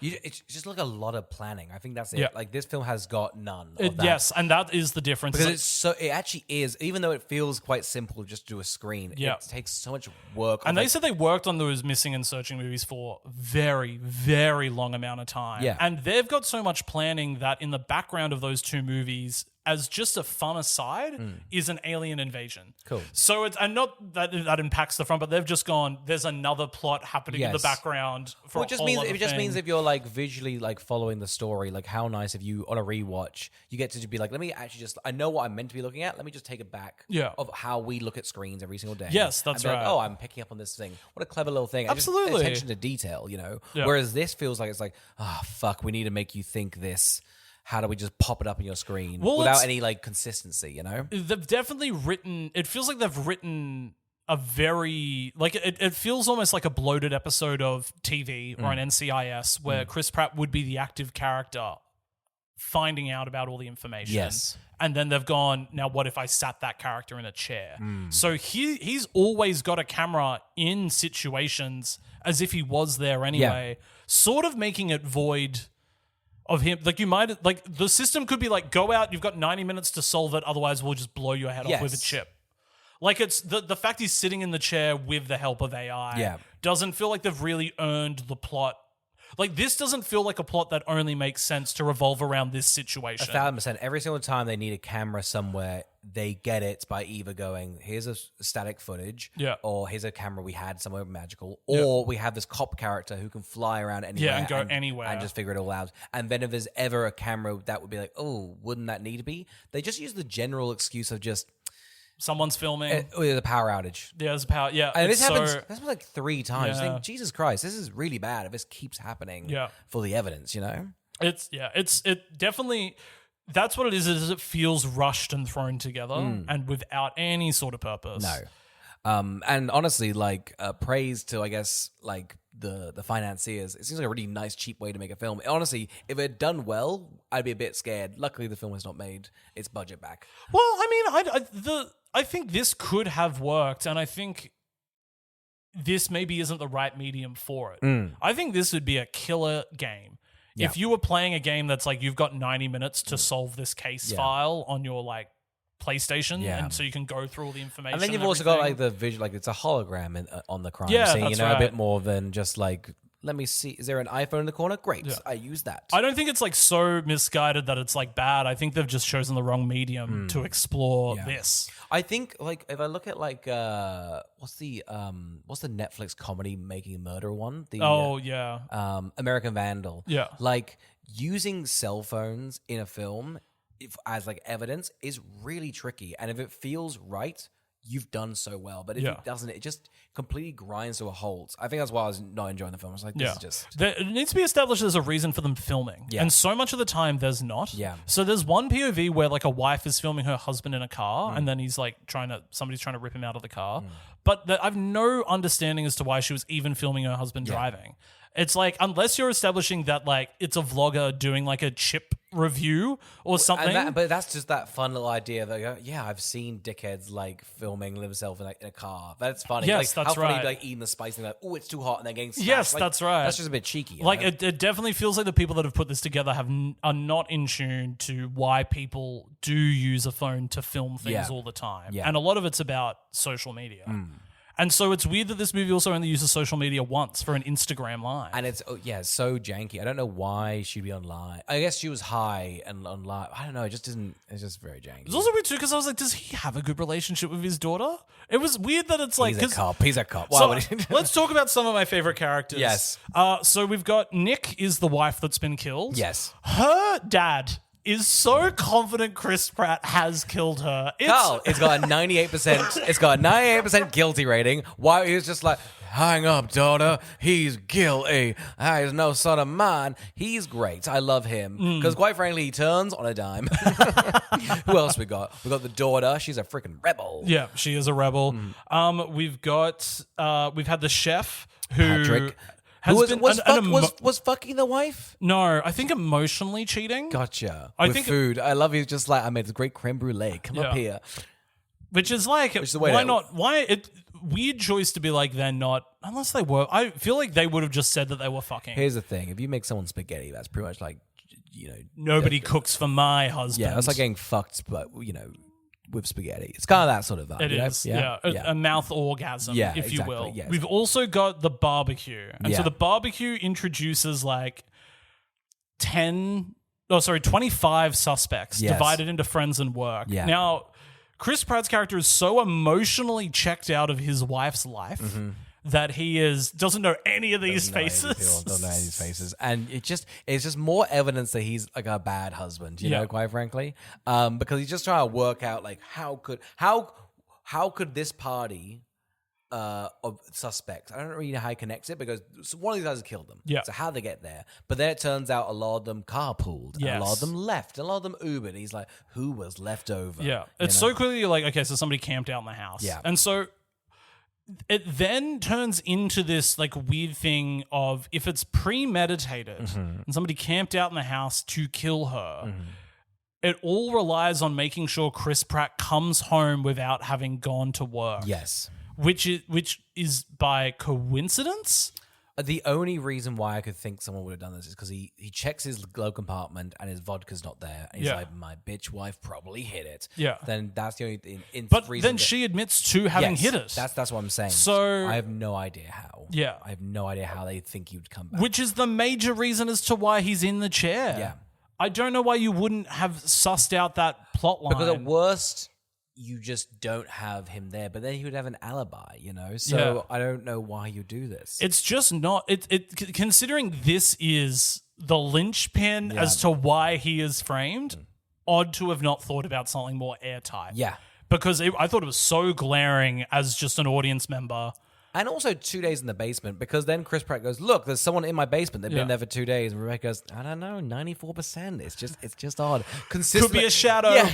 Speaker 1: It's just like a lot of planning. I think that's it.
Speaker 2: Yeah.
Speaker 1: Like this film has got none of that.
Speaker 2: Yes, and that is the difference.
Speaker 1: Because it actually is, even though it feels quite simple just to do a screen,
Speaker 2: Yeah.
Speaker 1: it takes so much work.
Speaker 2: And they said they worked on those Missing and Searching movies for very, very long amount of time.
Speaker 1: Yeah.
Speaker 2: And they've got so much planning that in the background of those two movies, as just a fun aside, is an alien invasion.
Speaker 1: Cool.
Speaker 2: So it's, and not that impacts the front, but they've just gone, there's another plot happening in the
Speaker 1: Yes.
Speaker 2: background for
Speaker 1: Well,
Speaker 2: a
Speaker 1: it just
Speaker 2: whole
Speaker 1: means
Speaker 2: other
Speaker 1: it just
Speaker 2: thing.
Speaker 1: means if you're like visually like following the story, like how nice if you on a rewatch you get to be like, let me actually just, I know what I'm meant to be looking at. Let me just take it back.
Speaker 2: Yeah.
Speaker 1: Of how we look at screens every single day.
Speaker 2: Yes, that's
Speaker 1: And be like,
Speaker 2: right.
Speaker 1: oh, I'm picking up on this thing. What a clever little thing. And just
Speaker 2: Absolutely.
Speaker 1: attention to detail, you know.
Speaker 2: Yeah.
Speaker 1: Whereas this feels like it's like, oh fuck, we need to make you think this. How do we just pop it up on your screen without any like consistency, you know?
Speaker 2: They've definitely written, it feels like they've written a very, like it feels almost like a bloated episode of TV or an NCIS where Chris Pratt would be the active character finding out about all the information.
Speaker 1: Yes.
Speaker 2: And then they've gone, now what if I sat that character in a chair? So he's always got a camera in situations as if he was there anyway, sort of making it void of him. Like you might, like the system could be like, go out, you've got 90 minutes to solve it, otherwise we'll just blow your head off with a chip. Like it's the fact he's sitting in the chair with the help of AI doesn't feel like they've really earned the plot. Like this doesn't feel like a plot that only makes sense to revolve around this situation.
Speaker 1: 1,000%. Every single time they need a camera somewhere, they get it by either going, here's a static footage, or here's a camera we had somewhere magical, or we have this cop character who can fly around anywhere
Speaker 2: and go anywhere
Speaker 1: and just figure it all out. And then if there's ever a camera that would be like, oh, wouldn't that need to be? They just use the general excuse of just
Speaker 2: someone's filming.
Speaker 1: The power outage.
Speaker 2: Yeah, there's power. Yeah,
Speaker 1: And this happens.
Speaker 2: so-
Speaker 1: This happens like 3 times.
Speaker 2: Yeah.
Speaker 1: You think, Jesus Christ, this is really bad if this keeps happening. For the evidence, you know.
Speaker 2: It's it definitely. That's what it is it feels rushed and thrown together and without any sort of purpose.
Speaker 1: No. And honestly, like praise to, I guess, like the financiers. It seems like a really nice, cheap way to make a film. Honestly, if it had done well, I'd be a bit scared. Luckily, the film has not made its budget back.
Speaker 2: Well, I mean, I think this could have worked, and I think this maybe isn't the right medium for it. I think this would be a killer game.
Speaker 1: Yeah.
Speaker 2: If you were playing a game that's like you've got 90 minutes to solve this case file on your like PlayStation, and so you can go through all the information.
Speaker 1: And then you've also got like the visual, like it's a hologram on the crime
Speaker 2: Yeah,
Speaker 1: scene,
Speaker 2: that's
Speaker 1: you know,
Speaker 2: right.
Speaker 1: a bit more than just like, let me see, is there an iPhone in the corner? Great, I use that.
Speaker 2: I don't think it's like so misguided that it's like bad. I think they've just chosen the wrong medium to explore this.
Speaker 1: I think like if I look at like what's the Netflix comedy Making a Murder one? The
Speaker 2: Yeah.
Speaker 1: American Vandal.
Speaker 2: Yeah.
Speaker 1: Like using cell phones in a film as like evidence is really tricky. And if it feels right, you've done so well. But if it doesn't, it just completely grinds to a halt. I think that's why I was not enjoying the film. I was like, this is just...
Speaker 2: It needs to be established there's a reason for them filming.
Speaker 1: Yeah.
Speaker 2: And so much of the time, there's not.
Speaker 1: Yeah.
Speaker 2: So there's one POV where like a wife is filming her husband in a car and then he's like somebody's trying to rip him out of the car. But I've no understanding as to why she was even filming her husband driving. It's like, unless you're establishing that like it's a vlogger doing like a chip review or something.
Speaker 1: But that's just that fun little idea that, I've seen dickheads like filming themselves in, like, in a car. That's funny.
Speaker 2: Yes,
Speaker 1: like,
Speaker 2: that's
Speaker 1: how funny,
Speaker 2: right.
Speaker 1: like eating the spice thing, like, oh, it's too hot, and then getting smashed.
Speaker 2: Yes,
Speaker 1: like,
Speaker 2: that's right.
Speaker 1: That's just a bit cheeky.
Speaker 2: Like it definitely feels like the people that have put this together are not in tune to why people do use a phone to film things all the time.
Speaker 1: Yeah.
Speaker 2: And a lot of it's about social media. And so it's weird that this movie also only uses social media once for an Instagram live.
Speaker 1: And it's so janky. I don't know why she'd be online. I guess she was high and on live. I don't know. It just isn't. It's just very janky.
Speaker 2: It's also weird too because I was like, does he have a good relationship with his daughter? It was weird that it's like
Speaker 1: He's a cop. He's a cop. Why
Speaker 2: So
Speaker 1: would he?
Speaker 2: let's talk about some of my favorite characters.
Speaker 1: Yes.
Speaker 2: So we've got Nick is the wife that's been killed.
Speaker 1: Yes.
Speaker 2: Her dad is so confident Chris Pratt has killed her.
Speaker 1: Carl, it's got a 98%. It's got a 98% guilty rating. Why he was just like, hang up, daughter. He's guilty. He's no son of mine. He's great. I love him because, quite frankly, he turns on a dime. Who else we got? We got the daughter. She's a freaking rebel.
Speaker 2: Yeah, she is a rebel. We've had the chef who
Speaker 1: Patrick.
Speaker 2: has
Speaker 1: Who
Speaker 2: been
Speaker 1: was fucking the wife?
Speaker 2: no, I think emotionally cheating.
Speaker 1: Gotcha.
Speaker 2: I
Speaker 1: With
Speaker 2: think-
Speaker 1: food. I love you. Just like I made this great creme brulee. Come up
Speaker 2: Yeah.
Speaker 1: here.
Speaker 2: Which is like,
Speaker 1: the way
Speaker 2: why
Speaker 1: that-
Speaker 2: not? Why it weird choice to be like they're not unless they were. I feel like they would have just said that they were fucking.
Speaker 1: Here's the thing: if you make someone spaghetti, that's pretty much like,
Speaker 2: Nobody cooks for my husband.
Speaker 1: yeah, that's like getting fucked, but with spaghetti. It's kind of that sort of vibe.
Speaker 2: It is, yeah. A mouth orgasm,
Speaker 1: Yeah,
Speaker 2: if you
Speaker 1: exactly,
Speaker 2: will.
Speaker 1: yes.
Speaker 2: We've also got the barbecue. And so
Speaker 1: Yeah.
Speaker 2: the barbecue introduces like 25 suspects
Speaker 1: Yes.
Speaker 2: divided into friends and work.
Speaker 1: Yeah.
Speaker 2: Now, Chris Pratt's character is so emotionally checked out of his wife's life that he doesn't know any of these faces.
Speaker 1: Don't know any of these faces, and it's just more evidence that he's like a bad husband. You know, quite frankly, because he's just trying to work out like how could this party of suspects. I don't really know how he connects it because one of these guys has killed them.
Speaker 2: Yeah.
Speaker 1: So how they get there? But then it turns out a lot of them carpooled. And
Speaker 2: Yes.
Speaker 1: a lot of them left. And a lot of them Ubered. And he's like, who was left over?
Speaker 2: Yeah.
Speaker 1: You
Speaker 2: It's
Speaker 1: know?
Speaker 2: so clearly like, okay, so somebody camped out in the house.
Speaker 1: Yeah.
Speaker 2: And so it then turns into this like weird thing of if it's premeditated and somebody camped out in the house to kill her, it all relies on making sure Chris Pratt comes home without having gone to work.
Speaker 1: Yes.
Speaker 2: Which is by coincidence.
Speaker 1: The only reason why I could think someone would have done this is because he checks his glove compartment and his vodka's not there. And he's
Speaker 2: Yeah.
Speaker 1: like, my bitch wife probably hit it.
Speaker 2: Yeah.
Speaker 1: Then that's the only thing.
Speaker 2: But
Speaker 1: reason
Speaker 2: then
Speaker 1: that-
Speaker 2: she admits to having
Speaker 1: Yes,
Speaker 2: hit it.
Speaker 1: That's what I'm saying.
Speaker 2: So-
Speaker 1: I have no idea how.
Speaker 2: Yeah.
Speaker 1: I have no idea how they think he would come back.
Speaker 2: Which is the major reason as to why he's in the chair.
Speaker 1: Yeah.
Speaker 2: I don't know why you wouldn't have sussed out that plot line.
Speaker 1: Because at worst, you just don't have him there. But then he would have an alibi, So I don't know why you do this.
Speaker 2: It's just not. Considering this is the linchpin as to why he is framed, odd to have not thought about something more airtight.
Speaker 1: Yeah.
Speaker 2: Because I thought it was so glaring as just an audience member.
Speaker 1: And also 2 days in the basement, because then Chris Pratt goes, look, there's someone in my basement. They've
Speaker 2: Yeah.
Speaker 1: been there for 2 days. And Rebecca goes, I don't know, 94%. It's just odd.
Speaker 2: Could be a shadow.
Speaker 1: Yeah.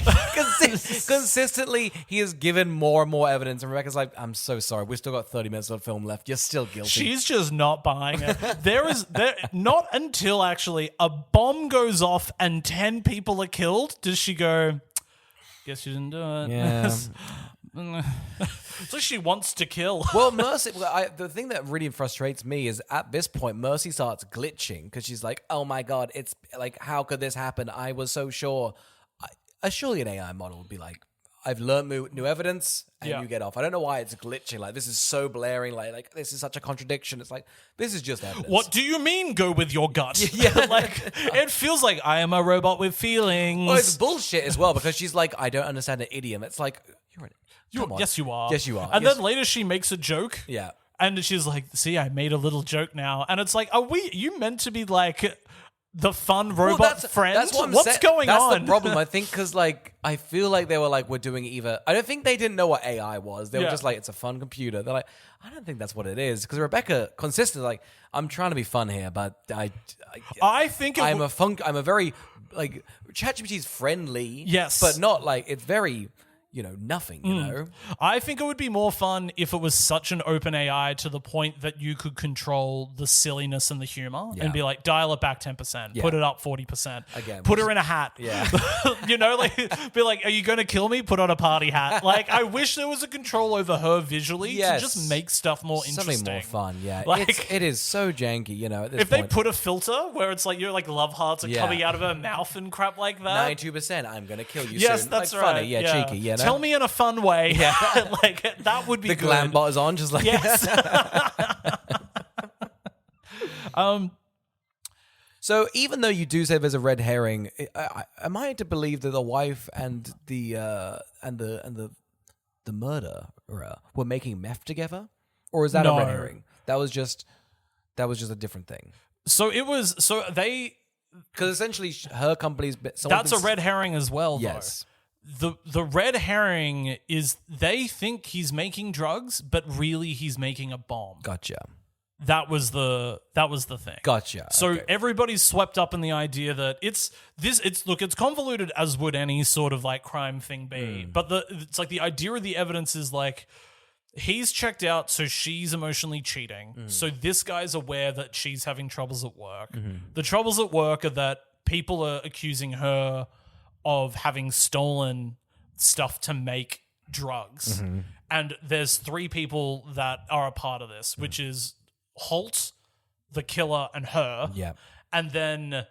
Speaker 1: Consistently, he has given more and more evidence. And Rebecca's like, I'm so sorry. We've still got 30 minutes of film left. You're still guilty.
Speaker 2: She's just not buying it. There not until actually a bomb goes off and 10 people are killed does she go, guess you didn't do it.
Speaker 1: Yeah.
Speaker 2: So she wants to kill.
Speaker 1: Well, Mercy, the thing that really frustrates me is at this point, Mercy starts glitching because she's like, oh my God, it's like, how could this happen? I was so sure. Surely an AI model would be like, I've learned new evidence and
Speaker 2: Yeah.
Speaker 1: you get off. I don't know why it's glitching. Like, this is so blaring. Like this is such a contradiction. It's like, this is just evidence.
Speaker 2: What do you mean go with your gut?
Speaker 1: Yeah.
Speaker 2: Like, it feels like I am a robot with feelings.
Speaker 1: Oh, it's bullshit as well because she's like, I don't understand an idiom. It's like, come on.
Speaker 2: Yes, you are.
Speaker 1: Yes, you are.
Speaker 2: And
Speaker 1: Yes.
Speaker 2: then later she makes a joke.
Speaker 1: Yeah.
Speaker 2: And she's like, see, I made a little joke now. And it's like, you meant to be like the fun
Speaker 1: Well,
Speaker 2: robot friend?
Speaker 1: That's what I'm
Speaker 2: What's
Speaker 1: saying.
Speaker 2: going on?
Speaker 1: That's the problem, I think, because like I feel like they were like, we're doing either. I don't think they didn't know what AI was. They were
Speaker 2: Yeah.
Speaker 1: just like, it's a fun computer. They're like, I don't think that's what it is. Because Rebecca consistently like, I'm trying to be fun here, but
Speaker 2: I think it
Speaker 1: I'm a very like ChatGPT's friendly,
Speaker 2: Yes.
Speaker 1: but not like it's very nothing. You know,
Speaker 2: I think it would be more fun if it was such an open AI to the point that you could control the silliness and the humor and be like, dial it back 10%, put it up 40%,
Speaker 1: Again,
Speaker 2: put her in a hat.
Speaker 1: Yeah.
Speaker 2: Like be like, are you going to kill me? Put on a party hat. Like, I wish there was a control over her visually to just make stuff more interesting.
Speaker 1: something more fun. Yeah,
Speaker 2: Like-
Speaker 1: it is so janky. At this
Speaker 2: If they
Speaker 1: point.
Speaker 2: put a filter where it's like your like love hearts are
Speaker 1: Yeah.
Speaker 2: coming out of her mouth and crap like that.
Speaker 1: 92%, I'm gonna kill you
Speaker 2: Yes,
Speaker 1: soon.
Speaker 2: that's
Speaker 1: like,
Speaker 2: right.
Speaker 1: Funny, yeah, cheeky. Yeah,
Speaker 2: Tell me in a fun way. Yeah, like that would be
Speaker 1: the
Speaker 2: good.
Speaker 1: glam bot is on, just like
Speaker 2: Yes.
Speaker 1: So even though you do say there's a red herring, am I to believe that the wife and the murderer were making meth together, or is that a red
Speaker 2: No.
Speaker 1: herring? That was just a different thing.
Speaker 2: So it was. So they.
Speaker 1: Because essentially, her company's.
Speaker 2: That's a red herring as well.
Speaker 1: Yes.
Speaker 2: Though. The red herring is they think he's making drugs, but really he's making a bomb.
Speaker 1: Gotcha.
Speaker 2: That was the thing.
Speaker 1: Gotcha.
Speaker 2: So
Speaker 1: Okay.
Speaker 2: everybody's swept up in the idea that it's convoluted as would any sort of like crime thing be. But it's like the idea of the evidence is like he's checked out, so she's emotionally cheating. So this guy's aware that she's having troubles at work. The troubles at work are that people are accusing her of having stolen stuff to make drugs. And there's 3 people that are a part of this, which is Holt, the killer, and her.
Speaker 1: Yeah.
Speaker 2: And then,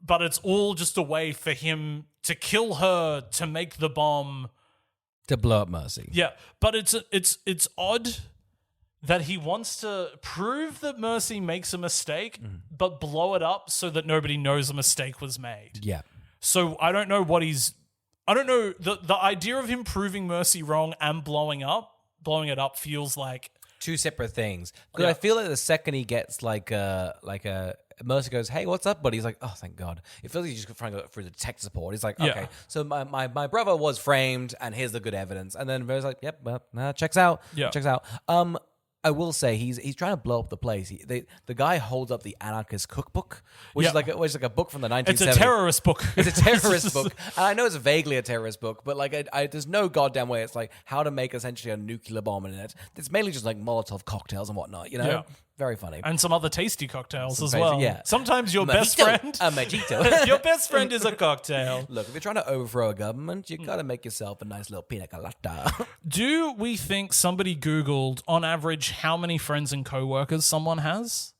Speaker 2: but it's all just a way for him to kill her to make the bomb.
Speaker 1: To blow up Mercy.
Speaker 2: Yeah, but it's odd that he wants to prove that Mercy makes a mistake, but blow it up so that nobody knows a mistake was made.
Speaker 1: Yeah.
Speaker 2: So I don't know what I don't know, the idea of him proving Mercy wrong and blowing it up feels like
Speaker 1: 2 separate things. Because
Speaker 2: Yeah.
Speaker 1: I feel like the second he gets like a Mercer goes, hey, what's up, buddy? He's like, oh, thank God. It feels like he's just trying to go through the tech support. He's like,
Speaker 2: Yeah.
Speaker 1: okay, so my brother was framed, and here's the good evidence. And then Mercer's like, yep, well, checks out.
Speaker 2: Yeah.
Speaker 1: Checks out. I will say he's trying to blow up the place. The guy holds up the Anarchist Cookbook, which
Speaker 2: Yeah.
Speaker 1: is like a book from the 1970s.
Speaker 2: it's a terrorist book.
Speaker 1: It's a terrorist book. And I know it's vaguely a terrorist book, but like there's no goddamn way it's like how to make essentially a nuclear bomb in it. It's mainly just like Molotov cocktails and whatnot,
Speaker 2: Yeah.
Speaker 1: Very funny.
Speaker 2: And some other tasty cocktails as
Speaker 1: basic-
Speaker 2: well.
Speaker 1: yeah.
Speaker 2: Sometimes your best
Speaker 1: Mojito.
Speaker 2: friend,
Speaker 1: A mojito.
Speaker 2: your best friend is a cocktail.
Speaker 1: Look, if you're trying to overthrow a government, you gotta make yourself a nice little pina colada.
Speaker 2: Do we think somebody Googled on average how many friends and coworkers someone has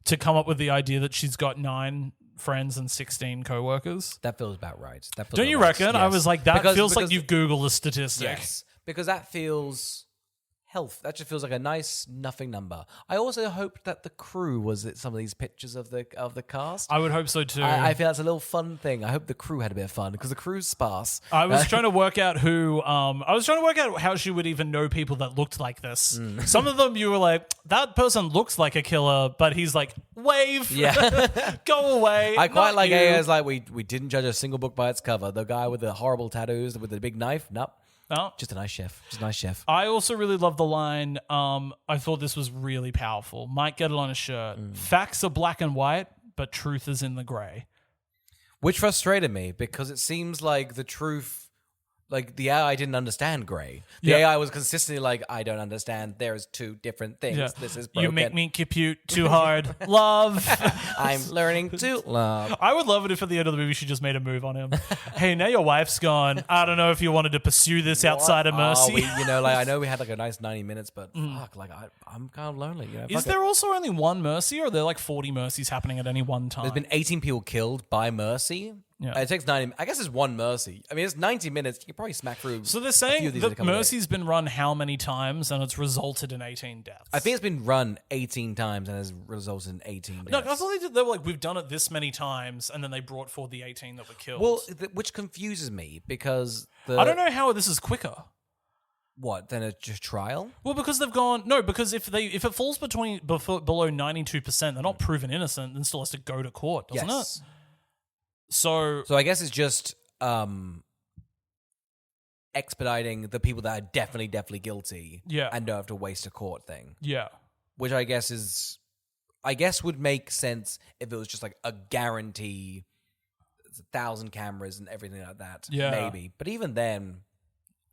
Speaker 2: to come up with the idea that she's got 9 friends and 16 coworkers?
Speaker 1: That feels about right.
Speaker 2: Don't you reckon? I was like, that feels like
Speaker 1: because-
Speaker 2: you've Googled a statistic.
Speaker 1: Yes, because that feels health. That just feels like a nice nothing number. I also hope that the crew was at some of these pictures of the cast.
Speaker 2: I would hope so too.
Speaker 1: I feel that's a little fun thing. I hope the crew had a bit of fun because the crew's sparse.
Speaker 2: I was trying to work out how she would even know people that looked like this. Some of them you were like, that person looks like a killer, but he's like, wave,
Speaker 1: Yeah.
Speaker 2: go away.
Speaker 1: I quite
Speaker 2: not
Speaker 1: like
Speaker 2: you.
Speaker 1: AA's like we didn't judge a single book by its cover. The guy with the horrible tattoos with the big knife, nope.
Speaker 2: No.
Speaker 1: Just a nice chef. Just a nice chef.
Speaker 2: I also really love the line, I thought this was really powerful. Might get it on a shirt. Facts are black and white, but truth is in the grey.
Speaker 1: Which frustrated me because it seems like the truth, like the AI didn't understand grey. The
Speaker 2: Yeah.
Speaker 1: AI was consistently like, I don't understand. There's 2 different things.
Speaker 2: Yeah.
Speaker 1: This is broken.
Speaker 2: You make me compute too hard. Love.
Speaker 1: I'm learning to love.
Speaker 2: I would love it if at the end of the movie she just made a move on him. Hey, now your wife's gone. I don't know if you wanted to pursue this outside of Mercy.
Speaker 1: I know we had like a nice 90 minutes, but fuck, like I'm kind of lonely.
Speaker 2: Is there also only one Mercy, or are there like 40 Mercies happening at any one time?
Speaker 1: There's been 18 people killed by Mercy.
Speaker 2: Yeah.
Speaker 1: It takes 90. I guess it's one Mercy. I mean, it's 90 minutes. You can probably smack through.
Speaker 2: So they're
Speaker 1: a few
Speaker 2: saying
Speaker 1: of these in a
Speaker 2: that
Speaker 1: couple of
Speaker 2: Mercy's been run how many times, and it's resulted in 18 deaths.
Speaker 1: I think it's been run 18 times and has resulted in 18 deaths.
Speaker 2: No, I thought they were like, we've done it this many times, and then they brought forward the 18 that were killed.
Speaker 1: Well, which confuses me because
Speaker 2: I don't know how this is quicker.
Speaker 1: What, then a trial?
Speaker 2: Well, because they've gone because if it falls below 92%, they're not proven innocent, then still has to go to court, doesn't
Speaker 1: Yes.
Speaker 2: it? So
Speaker 1: I guess it's just expediting the people that are definitely guilty.
Speaker 2: Yeah.
Speaker 1: And don't have to waste a court thing.
Speaker 2: yeah.
Speaker 1: Which I guess would make sense if it was just like a guarantee. It's 1,000 cameras and everything like that.
Speaker 2: Yeah.
Speaker 1: Maybe. But even then,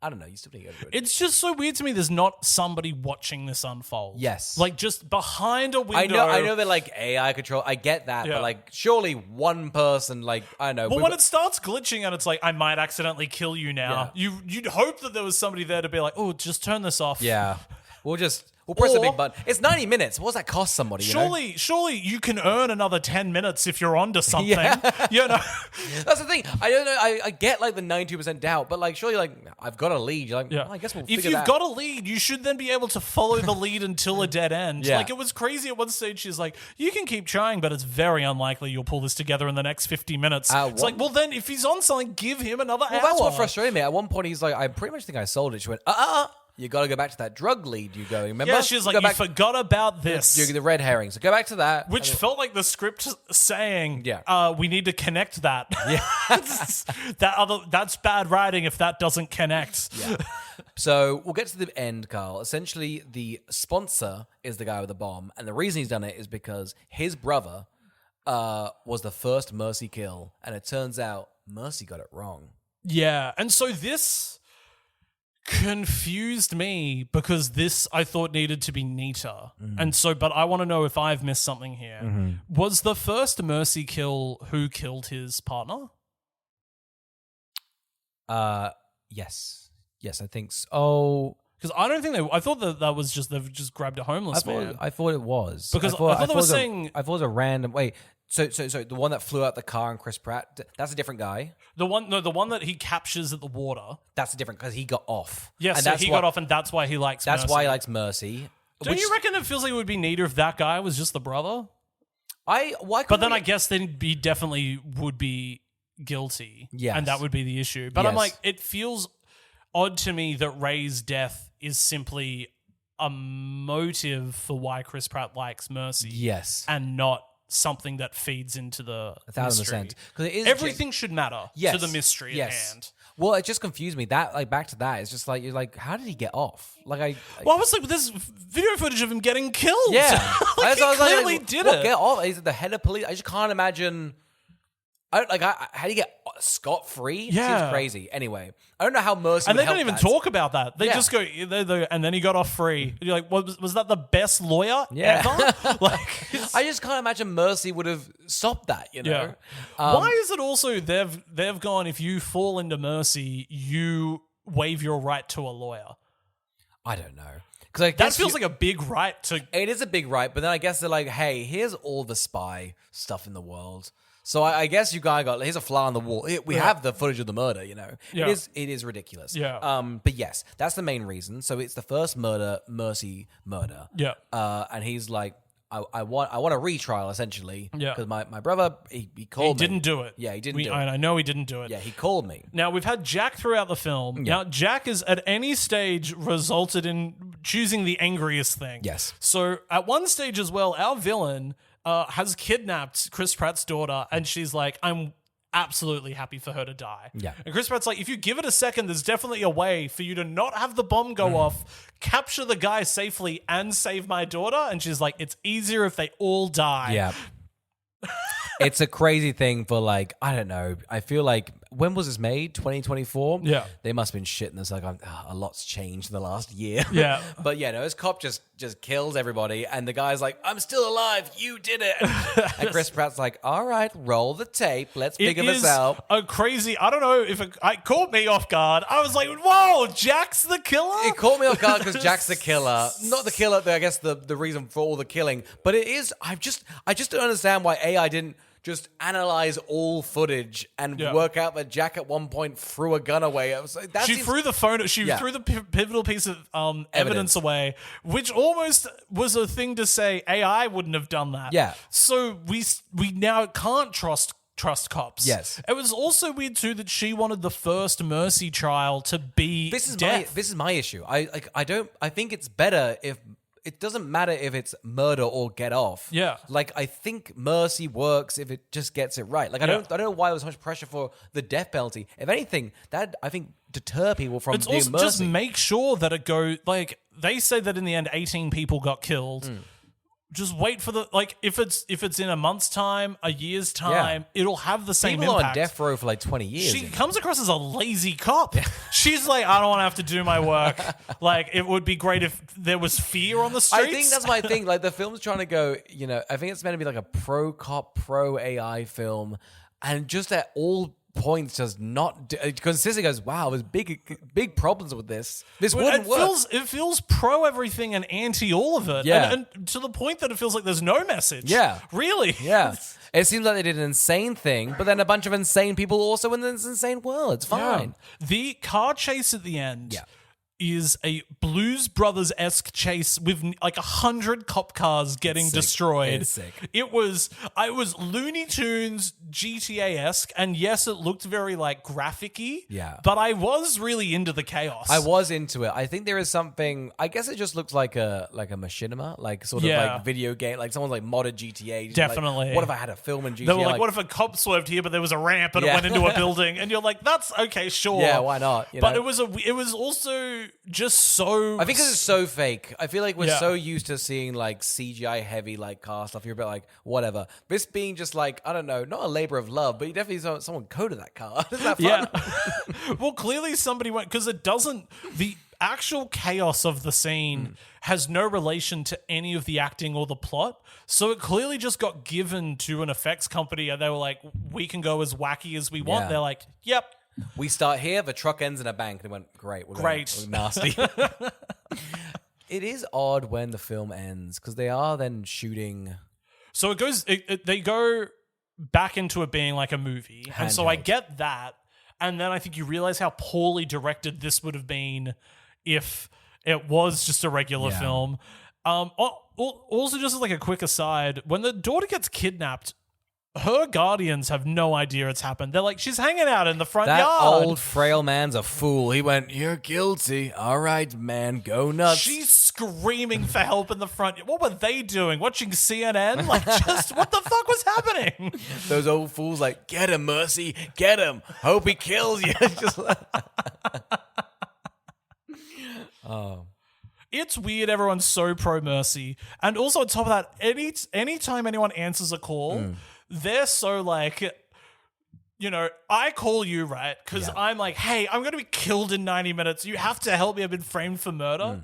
Speaker 1: I don't know. You still need to go to it.
Speaker 2: It's just so weird to me there's not somebody watching this unfold.
Speaker 1: Yes.
Speaker 2: Like just behind a window.
Speaker 1: I know they're like AI control. I get that.
Speaker 2: Yeah.
Speaker 1: But like surely one person, like, I don't know.
Speaker 2: Well, when it starts glitching and it's like, I might accidentally kill you now, you'd hope that there was somebody there to be like, oh, just turn this off.
Speaker 1: Yeah. We'll press a
Speaker 2: Or-
Speaker 1: big button. It's 90 minutes. What does that cost somebody? You know?
Speaker 2: Surely you can earn another 10 minutes if you're onto something.
Speaker 1: Yeah.
Speaker 2: You know?
Speaker 1: That's the thing. I don't know. I get like the 92% doubt, but like surely like I've got a lead. You're like,
Speaker 2: Yeah.
Speaker 1: well, I guess we'll
Speaker 2: if
Speaker 1: figure
Speaker 2: you've
Speaker 1: that.
Speaker 2: got a lead, you should then be able to follow the lead until a dead end.
Speaker 1: Yeah.
Speaker 2: Like it was crazy at one stage. She's like, you can keep trying, but it's very unlikely you'll pull this together in the next 50 minutes. It's like, well, then if he's on something, give him another hour.
Speaker 1: That's what frustrated me. At one point, he's like, I pretty much think I sold it. She went, you got to go back to that drug lead you go. Remember?
Speaker 2: Yeah, she was like, you forgot about this.
Speaker 1: The red herring. So go back to that.
Speaker 2: Which felt like the script saying,
Speaker 1: Yeah.
Speaker 2: we need to connect that.
Speaker 1: Yeah.
Speaker 2: That's bad writing if that doesn't connect.
Speaker 1: Yeah. So we'll get to the end, Carl. Essentially, the sponsor is the guy with the bomb. And the reason he's done it is because his brother was the first Mercy kill. And it turns out Mercy got it wrong.
Speaker 2: Yeah, and so this confused me because this I thought needed to be neater. And so, but I want to know if I've missed something here. Was the first Mercy kill who killed his partner?
Speaker 1: Yes. Yes, I think so. Oh,
Speaker 2: Because I don't think I thought that was just, they've just grabbed a homeless man.
Speaker 1: I thought it was.
Speaker 2: Because I thought they were saying...
Speaker 1: I thought it was a random... Wait, so the one that flew out the car and Chris Pratt, that's a different guy?
Speaker 2: The one that he captures at the water.
Speaker 1: That's a different... Because he got off.
Speaker 2: Yes,
Speaker 1: and
Speaker 2: so he got off and that's why he likes Mercy.
Speaker 1: That's why he likes Mercy.
Speaker 2: Don't you reckon it feels like it would be neater if that guy was just the brother?
Speaker 1: But
Speaker 2: then I guess then he definitely would be guilty.
Speaker 1: Yes.
Speaker 2: And that would be the issue. But I'm
Speaker 1: Yes.
Speaker 2: like, it feels odd to me that Ray's death is simply a motive for why Chris Pratt likes Mercy.
Speaker 1: Yes.
Speaker 2: And not something that feeds into the
Speaker 1: 1,000%. Because
Speaker 2: everything should matter to the mystery at hand.
Speaker 1: Well, it just confused me. That, like, back to that, it's just like, you're like, how did he get off? Like,
Speaker 2: Well, I was like, there's video footage of him getting killed.
Speaker 1: yeah.
Speaker 2: Like, he
Speaker 1: I was
Speaker 2: clearly did
Speaker 1: what,
Speaker 2: it.
Speaker 1: Get off? He's the head of police. I just can't imagine. How do you get scot-free?
Speaker 2: Yeah.
Speaker 1: Seems crazy. Anyway, I don't know how Mercy
Speaker 2: And
Speaker 1: would
Speaker 2: they don't
Speaker 1: help
Speaker 2: even
Speaker 1: that.
Speaker 2: talk about that. They
Speaker 1: Yeah.
Speaker 2: just go, and then he got off free. And you're like, was that the best lawyer
Speaker 1: Yeah.
Speaker 2: ever? Like,
Speaker 1: I just can't imagine Mercy would have stopped that, you know?
Speaker 2: yeah. Why is it also they've gone, if you fall into Mercy, you waive your right to a lawyer?
Speaker 1: I don't know. Because
Speaker 2: That feels like a big right to...
Speaker 1: It is a big right, but then I guess they're like, hey, here's all the spy stuff in the world. So I guess you guys got, here's a fly on the wall. We have the footage of the murder, you know.
Speaker 2: Yeah.
Speaker 1: It is ridiculous.
Speaker 2: Yeah.
Speaker 1: But yes, that's the main reason. So it's the first Mercy murder.
Speaker 2: Yeah.
Speaker 1: And he's like, I want a retrial essentially.
Speaker 2: Yeah.
Speaker 1: Because my brother he
Speaker 2: He
Speaker 1: called me.
Speaker 2: didn't do it.
Speaker 1: Yeah, he didn't do it.
Speaker 2: I know he didn't do it.
Speaker 1: Yeah, he called me.
Speaker 2: Now, we've had Jack throughout the film.
Speaker 1: Yeah.
Speaker 2: Now, Jack is at any stage resulted in choosing the angriest thing.
Speaker 1: Yes.
Speaker 2: So, at one stage as well, our villain has kidnapped Chris Pratt's daughter, and she's like, I'm absolutely happy for her to die.
Speaker 1: Yeah.
Speaker 2: And Chris Pratt's like, if you give it a second, there's definitely a way for you to not have the bomb go off, capture the guy safely, and save my daughter. And she's like, it's easier if they all die.
Speaker 1: Yeah. It's a crazy thing for like, I don't know. I feel like, when was this made? 2024?
Speaker 2: Yeah.
Speaker 1: They must have been shitting this like, a lot's changed in the last year.
Speaker 2: Yeah.
Speaker 1: But yeah, no, this cop just kills everybody. And the guy's like, I'm still alive. You did it. And Chris Pratt's like, all right, roll the tape. Let's figure this out.
Speaker 2: A crazy, I don't know if it caught me off guard. I was like, whoa, Jack's the killer?
Speaker 1: It caught me off guard because Jack's the killer. Not the killer, I guess the reason for all the killing. But it is, I just don't understand why AI didn't just analyze all footage and work out that Jack at one point threw a gun away. I was like,
Speaker 2: threw the phone. She threw the pivotal piece of evidence away, which almost was a thing to say AI wouldn't have done that.
Speaker 1: Yeah.
Speaker 2: So we now can't trust cops.
Speaker 1: Yes.
Speaker 2: It was also weird too that she wanted the first Mercy trial to be
Speaker 1: This is
Speaker 2: death.
Speaker 1: my issue. I think it's better if it doesn't matter if it's murder or get off.
Speaker 2: Yeah.
Speaker 1: Like, I think mercy works if it just gets it right. Like, I don't know why there's so much pressure for the death penalty. If anything, that I think deter people from
Speaker 2: It's
Speaker 1: being
Speaker 2: also
Speaker 1: mercy.
Speaker 2: just make sure that it go like they say that in the end 18 people got killed. Just wait for the if it's in a month's time, a year's time, it'll have the same
Speaker 1: People
Speaker 2: impact.
Speaker 1: on death row for like 20 years.
Speaker 2: She comes across as a lazy cop. She's like, I don't want to have to do my work. Like, it would be great if there was fear on the streets.
Speaker 1: I think that's my thing. Like, the film's trying to go, I think it's meant to be like a pro-cop, pro-AI film. And just at all points, just not... Consistently goes, wow, there's big problems with this. This wouldn't work.
Speaker 2: It feels pro everything and anti all of it.
Speaker 1: Yeah.
Speaker 2: And to the point that it feels like there's no message.
Speaker 1: Yeah.
Speaker 2: Really?
Speaker 1: Yeah. It seems like they did an insane thing, but then a bunch of insane people also in this insane world. It's fine.
Speaker 2: Yeah. The car chase at the end is a Blues Brothers-esque chase with like 100 cop cars getting destroyed.
Speaker 1: It's sick.
Speaker 2: It was Looney Tunes GTA-esque, and yes, it looked very like graphic-y.
Speaker 1: Yeah.
Speaker 2: But I was really into the chaos.
Speaker 1: I was into it. I think there is something. I guess it just looks like a machinima, like sort of like video game, like someone's like modded GTA.
Speaker 2: Definitely.
Speaker 1: Like, what if I had a film in GTA?
Speaker 2: They were like, what if a cop swerved here, but there was a ramp and it went into a building? And you're like, that's okay, sure.
Speaker 1: Yeah, why not?
Speaker 2: But it was also just so...
Speaker 1: I think because it's so fake. I feel like we're so used to seeing like CGI heavy like car stuff. You're a bit like, whatever. This being just like, I don't know, not a labor of love, but you definitely saw someone coded that car. Isn't that fun?
Speaker 2: Yeah. Well, clearly somebody went... Because it doesn't... The actual chaos of the scene has no relation to any of the acting or the plot. So it clearly just got given to an effects company and they were like, we can go as wacky as we want.
Speaker 1: Yeah.
Speaker 2: They're like, yep.
Speaker 1: We start here, the truck ends in a bank. And they went, great. We're nasty. It is odd when the film ends because they are then shooting.
Speaker 2: So it goes, they go back into it being like a movie. And so I get that. And then I think you realize how poorly directed this would have been if it was just a regular film. Also, just as like a quick aside, when the daughter gets kidnapped, her guardians have no idea it's happened. They're like, she's hanging out in the front
Speaker 1: That
Speaker 2: yard.
Speaker 1: old frail man's a fool. He went, you're guilty. All right, man, go nuts.
Speaker 2: She's screaming for help in the front. What were they doing? Watching CNN? Like, just what the fuck was happening?
Speaker 1: Those old fools like, get him, Mercy, get him. Hope he kills you. Just like... Oh.
Speaker 2: It's weird. Everyone's so pro Mercy, and also on top of that, anytime anyone answers a call, they're so like, I call you, right? Because I'm like, hey, I'm going to be killed in 90 minutes. You have to help me. I've been framed for murder.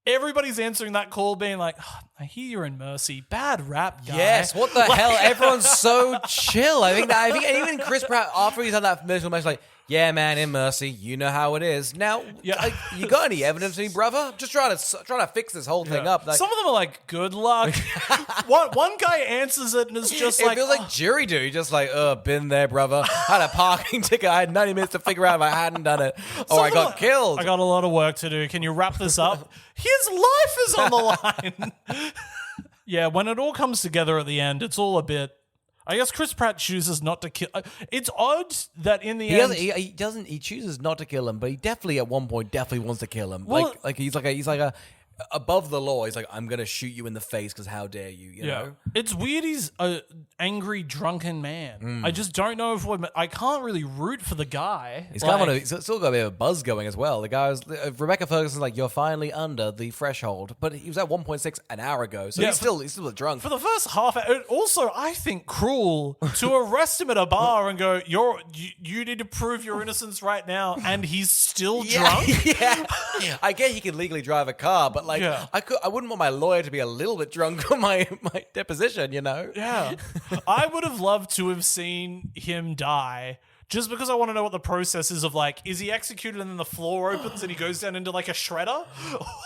Speaker 2: Everybody's answering that call being like, I hear you're in Mercy. Bad rap, guy.
Speaker 1: Yes, what the hell? Everyone's so chill. I think even Chris Pratt, after he's done that initial message, like, yeah, man, in Mercy, you know how it is. Now, you got any evidence, any brother? I'm just trying to fix this whole thing up. Like,
Speaker 2: some of them are like, good luck. One guy answers it and is just
Speaker 1: it
Speaker 2: like,
Speaker 1: feels like jury duty, just like, been there, brother. Had a parking ticket. I had 90 minutes to figure out if I hadn't done it. Or I got killed.
Speaker 2: I got a lot of work to do. Can you wrap this up? His life is on the line. Yeah, when it all comes together at the end, it's all a bit... I guess Chris Pratt chooses not to kill... It's odd that in the end...
Speaker 1: He chooses not to kill him, but he definitely at one point definitely wants to kill him.
Speaker 2: Well,
Speaker 1: he's like a above the law. He's like, I'm going to shoot you in the face because how dare you, you know?
Speaker 2: It's weird he's an angry, drunken man. I just don't know if I can't really root for the guy.
Speaker 1: He's still got a bit of a buzz going as well. The guy was... Rebecca Ferguson's like, you're finally under the threshold. But he was at 1.6 an hour ago, so he's still drunk.
Speaker 2: For the first half hour. Also, I think cruel to arrest him at a bar and go, you need to prove your innocence right now, and he's still drunk?
Speaker 1: Yeah. I get he can legally drive a car, but like, I wouldn't want my lawyer to be a little bit drunk on my deposition, you know?
Speaker 2: Yeah. I would have loved to have seen him die just because I want to know what the process is of like, is he executed and then the floor opens and he goes down into like a shredder?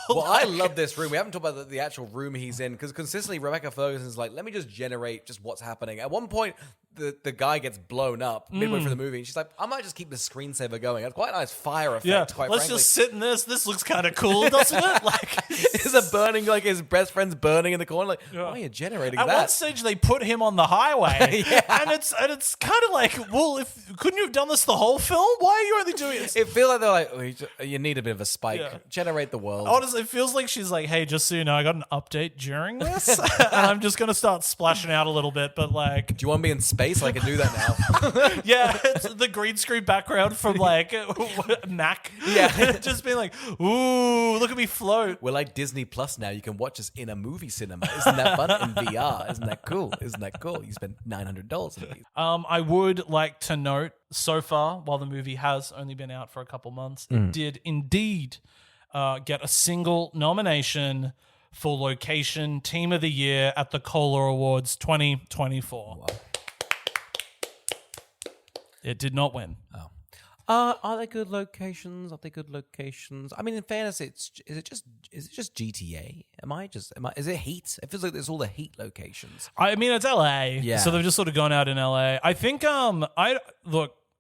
Speaker 1: Well, I love this room. We haven't talked about the actual room he's in because consistently Rebecca Ferguson's like, let me just generate just what's happening. At one point, the guy gets blown up midway through the movie, and she's like, I might just keep the screensaver going. It's quite a nice fire effect,
Speaker 2: Yeah,
Speaker 1: quite
Speaker 2: let's
Speaker 1: frankly.
Speaker 2: just sit in this. This looks kind of cool, doesn't it? Like,
Speaker 1: Is it burning, like his best friend's burning in the corner? Like, why are you generating
Speaker 2: at
Speaker 1: that?
Speaker 2: one stage, they put him on the highway, and it's kind of like, well, couldn't you have done this the whole film? Why are you only doing it?
Speaker 1: It feels like they're like, you need a bit of a spike.
Speaker 2: Yeah.
Speaker 1: Generate the world.
Speaker 2: Honestly, it feels like she's like, hey, just so you know, I got an update during this, and I'm just gonna start splashing out a little bit, but like,
Speaker 1: Do you want to be in space? I can do that now.
Speaker 2: yeah, it's the green screen background from like Mac.
Speaker 1: Yeah.
Speaker 2: Just being like, ooh, look at me float.
Speaker 1: We're like Disney Plus now. You can watch us in a movie cinema. Isn't that fun? In VR. Isn't that cool? Isn't that cool? You spend $900 on these.
Speaker 2: I would like to note, so far, while the movie has only been out for a couple months, it did indeed get a single nomination for Location Team of the Year at the Cola Awards 2024.
Speaker 1: Wow.
Speaker 2: It did not win.
Speaker 1: Oh. Are they good locations? Are they good locations? I mean, in fairness, is it just GTA? Is it Heat? It feels like there's all the Heat locations.
Speaker 2: I mean, it's LA,
Speaker 1: Yeah.
Speaker 2: so they've just sort of gone out in LA. I think,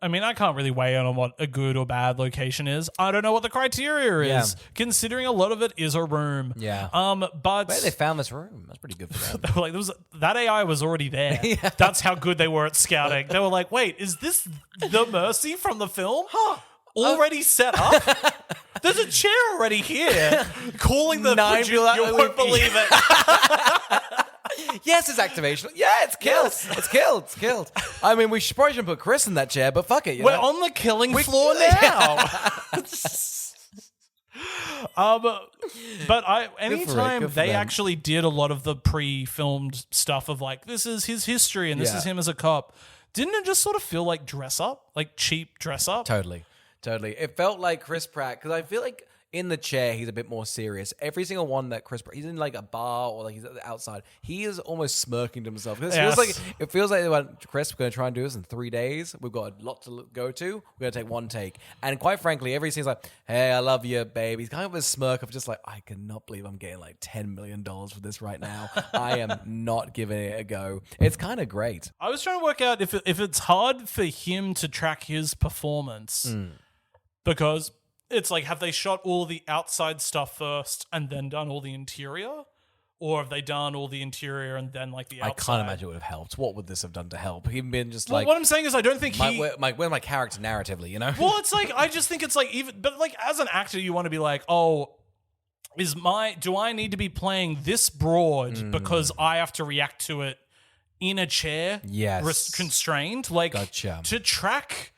Speaker 2: I can't really weigh in on what a good or bad location is. I don't know what the criteria is, considering a lot of it is a room.
Speaker 1: Yeah.
Speaker 2: But
Speaker 1: Where they found this room? That's pretty good for them.
Speaker 2: they were like, that AI was already there. That's how good they were at scouting. They were like, wait, is this the Mercy from the film? Already set up? There's a chair already here. Calling the producer, you won't believe it.
Speaker 1: Yes, it's activation. Yeah, it's killed. It's killed. It's killed. I mean, we probably shouldn't put Chris in that chair, but fuck it.
Speaker 2: We're on the killing floor now. Anytime
Speaker 1: Good for
Speaker 2: they
Speaker 1: them.
Speaker 2: actually did a lot of the pre-filmed stuff of like, this is his history and this is him as a cop, didn't it just sort of feel like dress up? Like cheap dress up?
Speaker 1: Totally. It felt like Chris Pratt, because I feel like in the chair, he's a bit more serious. Every single one that Chris Pratt, he's in like a bar or like he's outside, he is almost smirking to himself. It feels like they went, Chris, we're going to try and do this in 3 days. We've got a lot to go to. We're going to take one take. And quite frankly, every scene's like, hey, I love you, baby. He's kind of a smirk of just like, I cannot believe I'm getting like $10 million for this right now. I am not giving it a go. It's kind of great.
Speaker 2: I was trying to work out if it's hard for him to track his performance because it's like, have they shot all the outside stuff first and then done all the interior? Or have they done all the interior and then like the outside?
Speaker 1: I can't imagine it would have helped. What would this have done to help? He'd been just
Speaker 2: Well,
Speaker 1: like,
Speaker 2: what I'm saying is I don't think
Speaker 1: where's my character narratively, you know?
Speaker 2: Well, it's like, I just think it's like, but like as an actor, you want to be like, oh, do I need to be playing this broad because I have to react to it in a chair?
Speaker 1: Yes.
Speaker 2: Constrained? Like,
Speaker 1: Gotcha.
Speaker 2: to track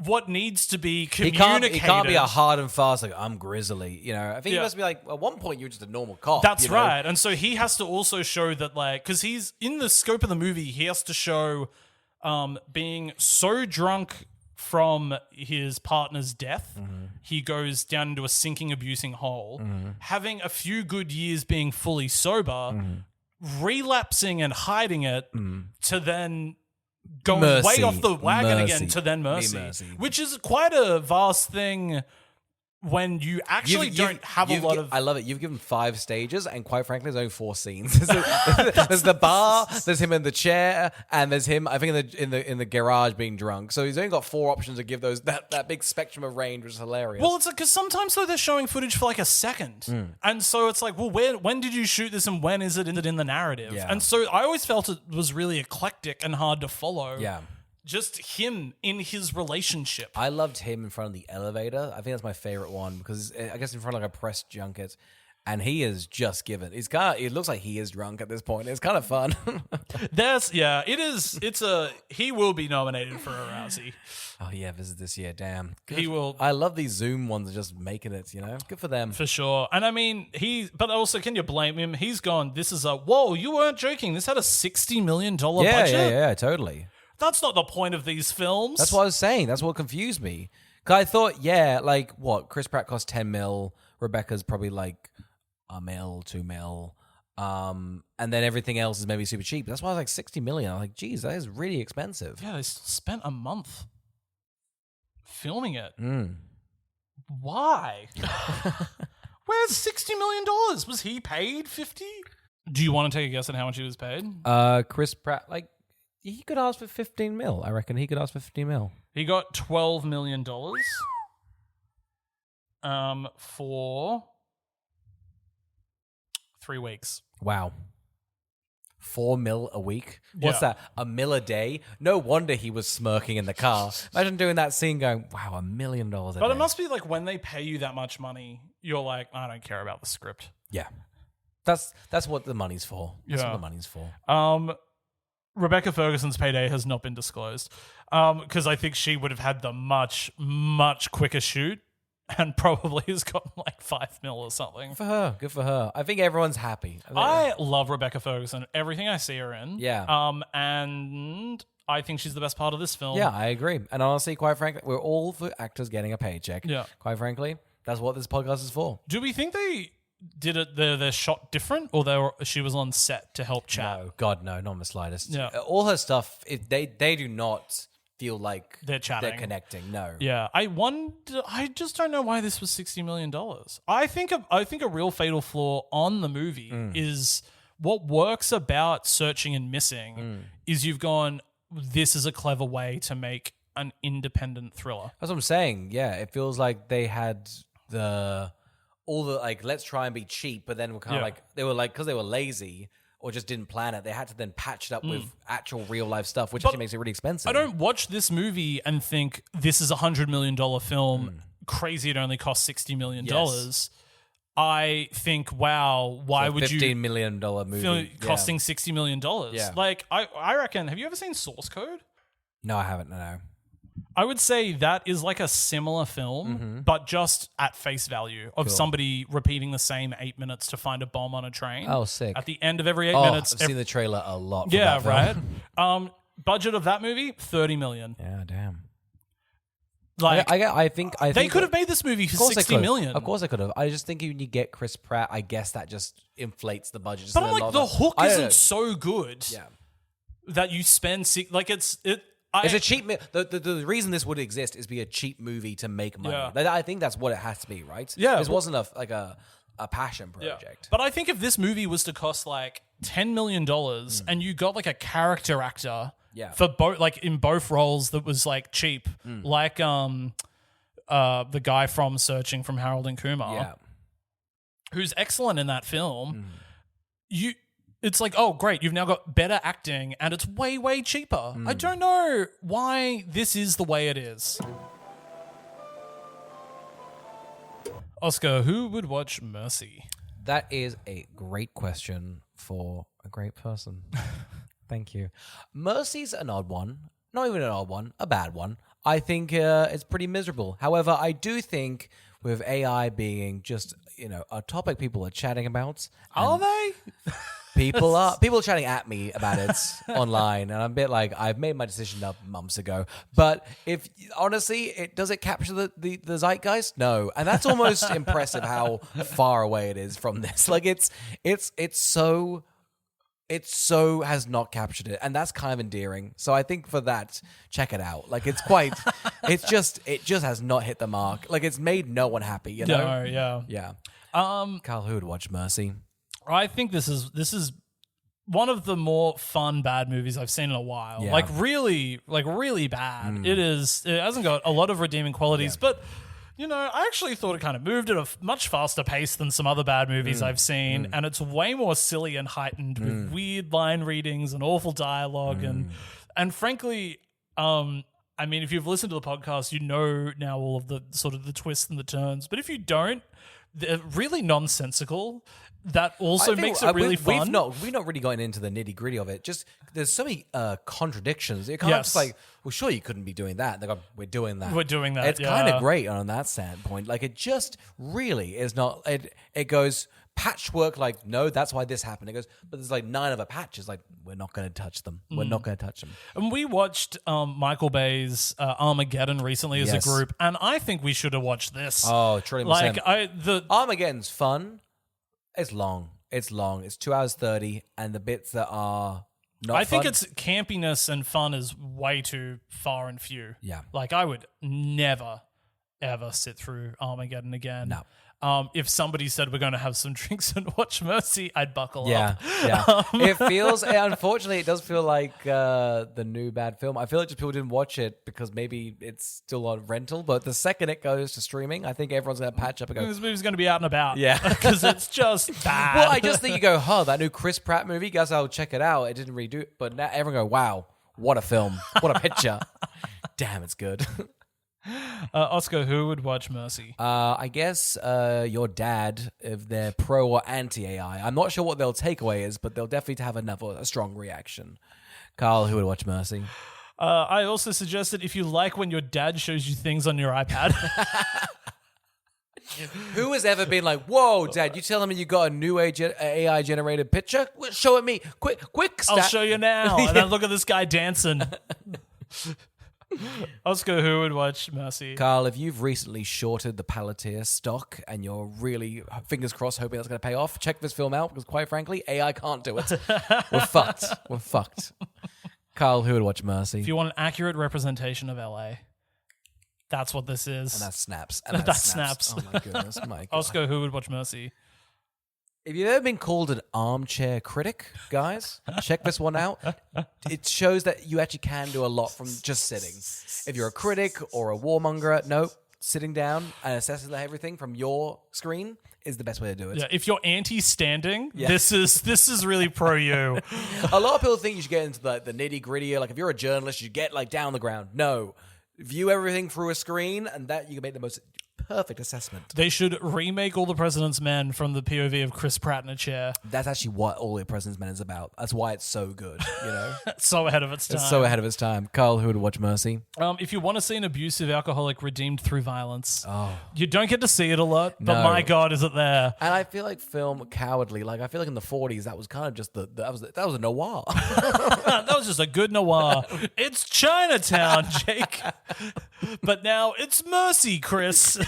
Speaker 2: what needs to be communicated.
Speaker 1: He can't be a hard and fast, like, I'm grizzly. You know, I think he must be like, at one point, you're just a normal cop.
Speaker 2: That's right. And so he has to also show that, like, because he's in the scope of the movie, he has to show being so drunk from his partner's death, he goes down into a sinking, abusing hole, having a few good years being fully sober, relapsing and hiding it to then going way off the wagon again to then mercy, which is quite a vast thing when you actually don't have a lot of...
Speaker 1: I love it. You've given 5 stages, and quite frankly, there's only 4 scenes. There's the bar, there's him in the chair, and there's him, I think, in the garage being drunk. So he's only got 4 options to give those that big spectrum of range, which is hilarious.
Speaker 2: Well, it's like, because sometimes though they're showing footage for like a second, and so it's like, well, when did you shoot this, and when is it in the narrative?
Speaker 1: Yeah.
Speaker 2: And so I always felt it was really eclectic and hard to follow.
Speaker 1: Yeah.
Speaker 2: Just him in his relationship.
Speaker 1: I loved him in front of the elevator. I think that's my favorite one because I guess in front of like a press junket, and he is just given. It looks like he is drunk at this point. It's kind of fun.
Speaker 2: He will be nominated for a Razzie.
Speaker 1: Oh yeah, this year. Damn.
Speaker 2: He will.
Speaker 1: I love these Zoom ones just making it, you know? Good for them.
Speaker 2: For sure. And I mean, but also, can you blame him? He's gone, whoa, you weren't joking. This had a $60 million budget.
Speaker 1: Yeah, totally.
Speaker 2: That's not the point of these films.
Speaker 1: That's what I was saying. That's what confused me. Because I thought, like, what? Chris Pratt cost 10 mil. Rebecca's probably like $1 mil, $2 mil. And then everything else is maybe super cheap. That's why I was like 60 million. I'm like, geez, that is really expensive.
Speaker 2: Yeah, they spent a month filming it. Why? Where's $60 million? Was he paid 50? Do you want to take a guess at how much he was paid?
Speaker 1: Chris Pratt, like He could ask for 15 mil. I reckon he could ask for 15 mil.
Speaker 2: He got $12 million for 3 weeks.
Speaker 1: Wow. 4 mil a week? What's that? A mil a day? No wonder he was smirking in the car. Imagine doing that scene going, wow, $1 million a day.
Speaker 2: But it must be like when they pay you that much money, you're like, I don't care about the script.
Speaker 1: Yeah. That's what the money's for. That's what the money's for.
Speaker 2: Rebecca Ferguson's payday has not been disclosed because I think she would have had the much, much quicker shoot and probably has gotten like 5 mil or something.
Speaker 1: For her. Good for her. I think everyone's happy.
Speaker 2: I love Rebecca Ferguson. Everything I see her in.
Speaker 1: Yeah.
Speaker 2: And I think she's the best part of this film.
Speaker 1: Yeah, I agree. And honestly, quite frankly, we're all for actors getting a paycheck.
Speaker 2: Yeah.
Speaker 1: Quite frankly, that's what this podcast is for.
Speaker 2: Do we think they did it? They're shot different, or she was on set to help chat?
Speaker 1: No, God, no, not in the slightest.
Speaker 2: Yeah.
Speaker 1: All her stuff, they do not feel like
Speaker 2: They're chatting.
Speaker 1: They're connecting. No.
Speaker 2: Yeah, I just don't know why this was $60 million. I think a real fatal flaw on the movie is what works about Searching and Missing is you've gone, this is a clever way to make an independent thriller.
Speaker 1: That's what I'm saying. Yeah, it feels like they had all the like, let's try and be cheap, but then we're kind of like, they were like, because they were lazy or just didn't plan it, they had to then patch it up with actual real life stuff, which actually makes it really expensive.
Speaker 2: I don't watch this movie and think this is a $100 million film. Crazy, it only cost $60 million.
Speaker 1: Yes.
Speaker 2: I think, wow, why would
Speaker 1: $15
Speaker 2: you
Speaker 1: million movie
Speaker 2: costing $60 million?
Speaker 1: Yeah.
Speaker 2: Like, I reckon, have you ever seen Source Code?
Speaker 1: No, I haven't. No.
Speaker 2: I would say that is like a similar film, but just at face value of somebody repeating the same 8 minutes to find a bomb on a train.
Speaker 1: Oh, sick.
Speaker 2: At the end of every 8 minutes.
Speaker 1: I've seen the trailer a lot. For
Speaker 2: yeah,
Speaker 1: that film.
Speaker 2: right. Budget of that movie, $30 million.
Speaker 1: Yeah, damn.
Speaker 2: Like,
Speaker 1: I think
Speaker 2: they could have made this movie for $60 million.
Speaker 1: Of course I could have. I just think when you get Chris Pratt, I guess that just inflates the budget. Just
Speaker 2: But I'm like, the hook isn't so good
Speaker 1: Yeah.
Speaker 2: that you spend it's
Speaker 1: a cheap. The reason this would exist is be a cheap movie to make money.
Speaker 2: Yeah.
Speaker 1: I think that's what it has to be, right?
Speaker 2: Yeah,
Speaker 1: this wasn't a passion project.
Speaker 2: Yeah. But I think if this movie was to cost like $10 million and you got like a character actor for both, like in both roles that was like cheap, like the guy from Searching from Harold and Kumar, who's excellent in that film, it's like, oh, great, you've now got better acting and it's way, way cheaper. I don't know why this is the way it is. Oscar, who would watch Mercy?
Speaker 1: That is a great question for a great person. Thank you. Mercy's an odd one. Not even an odd one, a bad one. I think it's pretty miserable. However, I do think with AI being just, a topic people are chatting about.
Speaker 2: Are they?
Speaker 1: People are chatting at me about it online, and I'm a bit like, I've made my decision up months ago. But if honestly, does it capture the zeitgeist? No, and that's almost impressive how far away it is from this. Like it's so has not captured it, and that's kind of endearing. So I think for that, check it out. Like it just has not hit the mark. Like it's made no one happy. You know?
Speaker 2: No,
Speaker 1: Yeah. Carl, who would watch Mercy?
Speaker 2: I think this is one of the more fun bad movies I've seen in a while.
Speaker 1: Yeah.
Speaker 2: Like really bad. It hasn't got a lot of redeeming qualities, but I actually thought it kind of moved at a much faster pace than some other bad movies I've seen, and it's way more silly and heightened with weird line readings and awful dialogue and frankly, I mean, if you've listened to the podcast, you know now all of the sort of the twists and the turns, but if you don't, they're really nonsensical. That also makes it really fun.
Speaker 1: We've not really gotten into the nitty gritty of it. Just there's so many contradictions. It kind of just like, well, sure, you couldn't be doing that. And they go, we're doing that.
Speaker 2: We're doing that.
Speaker 1: It's kind of great on that standpoint. Like it just really is not. It goes patchwork. Like no, that's why this happened. It goes, but there's like 9 other patches. Like we're not going to touch them. We're not going to touch them.
Speaker 2: And we watched Michael Bay's Armageddon recently as a group, and I think we should have watched this.
Speaker 1: Oh, trillion percent.
Speaker 2: Like
Speaker 1: Armageddon's fun. It's long. It's 2 hours 30, and the bits that are not
Speaker 2: I think
Speaker 1: fun,
Speaker 2: its campiness and fun is way too far and few.
Speaker 1: Yeah.
Speaker 2: Like I would never, ever sit through Armageddon again.
Speaker 1: No.
Speaker 2: if somebody said we're going to have some drinks and watch Mercy, I'd buckle
Speaker 1: Yeah,
Speaker 2: up.
Speaker 1: yeah. It feels, unfortunately, it does feel like the new bad film. I feel like just people didn't watch it because maybe it's still on rental. But the second it goes to streaming, I think everyone's going to patch up and go,
Speaker 2: This movie's going to be out and about.
Speaker 1: Yeah.
Speaker 2: Because it's just bad.
Speaker 1: well, I just think you go, that new Chris Pratt movie, guys, I'll check it out. It didn't really do it. But now everyone go, wow, what a film. What a picture. Damn, it's good.
Speaker 2: Oscar, who would watch Mercy?
Speaker 1: I guess your dad, if they're pro or anti-AI. I'm not sure what their takeaway is, but they'll definitely have a strong reaction. Carl, who would watch Mercy?
Speaker 2: I also suggested if you like when your dad shows you things on your iPad.
Speaker 1: Who has ever been like, whoa, Dad, you telling me you got a new age AI-generated picture? Show it me. Quick.
Speaker 2: I'll show you now. And then look at this guy dancing. Oscar, who would watch Mercy?
Speaker 1: Carl, if you've recently shorted the Palantir stock and you're really, fingers crossed, hoping that's going to pay off, check this film out because quite frankly, AI can't do it. We're fucked. Carl, who would watch Mercy?
Speaker 2: If you want an accurate representation of LA, that's what this is.
Speaker 1: And that snaps.
Speaker 2: That snaps.
Speaker 1: Oh my goodness, my God.
Speaker 2: Oscar, who would watch Mercy?
Speaker 1: If you've ever been called an armchair critic, guys, check this one out. It shows that you actually can do a lot from just sitting. If you're a critic or a warmonger, sitting down and assessing everything from your screen is the best way to do it.
Speaker 2: Yeah, if you're anti-standing, this is really pro you.
Speaker 1: A lot of people think you should get into the nitty gritty. Like if you're a journalist, you get like down the ground. No, view everything through a screen, and that you can make the most perfect assessment.
Speaker 2: They should remake All the President's Men from the POV of Chris Pratt in a chair.
Speaker 1: That's actually what All the President's Men is about. That's why it's so good,
Speaker 2: So ahead of its time.
Speaker 1: It's so ahead of its time. Carl, who would watch Mercy?
Speaker 2: If you want to see an abusive alcoholic redeemed through violence, you don't get to see it a lot, but
Speaker 1: No.
Speaker 2: my God, is it there?
Speaker 1: And I feel like film cowardly. Like I feel like in the 40s that was kind of just that was a noir.
Speaker 2: That was just a good noir. It's Chinatown, Jake. But now it's Mercy, Chris.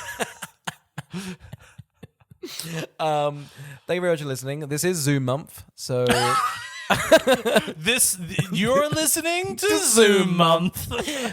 Speaker 1: Thank you very much for listening. This is Zoom month, so
Speaker 2: You're listening to Zoom Month.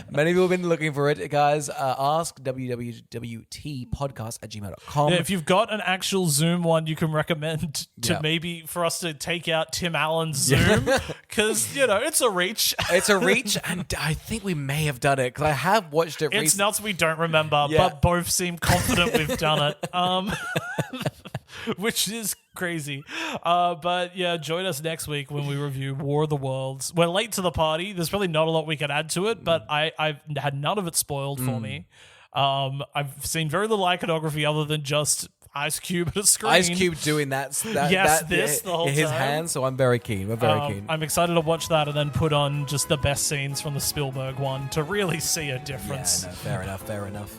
Speaker 1: many people have been looking for it, guys. Ask wwwtpodcast@gmail.com.
Speaker 2: Yeah, if you've got an actual Zoom one you can recommend to maybe for us to take out Tim Allen's Zoom, because, it's a reach.
Speaker 1: It's a reach, and I think we may have done it because I have watched it
Speaker 2: It's
Speaker 1: recently.
Speaker 2: nuts we don't remember, but both seem confident we've done it. Which is crazy. But yeah, join us next week when we review War of the Worlds. We're late to the party. There's probably not a lot we can add to it, but I've had none of it spoiled for me. I've seen very little iconography other than just Ice Cube at a screen.
Speaker 1: Ice Cube doing the whole his
Speaker 2: time.
Speaker 1: hands, so I'm very keen. We're very keen.
Speaker 2: I'm excited to watch that and then put on just the best scenes from the Spielberg one to really see a difference.
Speaker 1: Yeah, no, fair enough.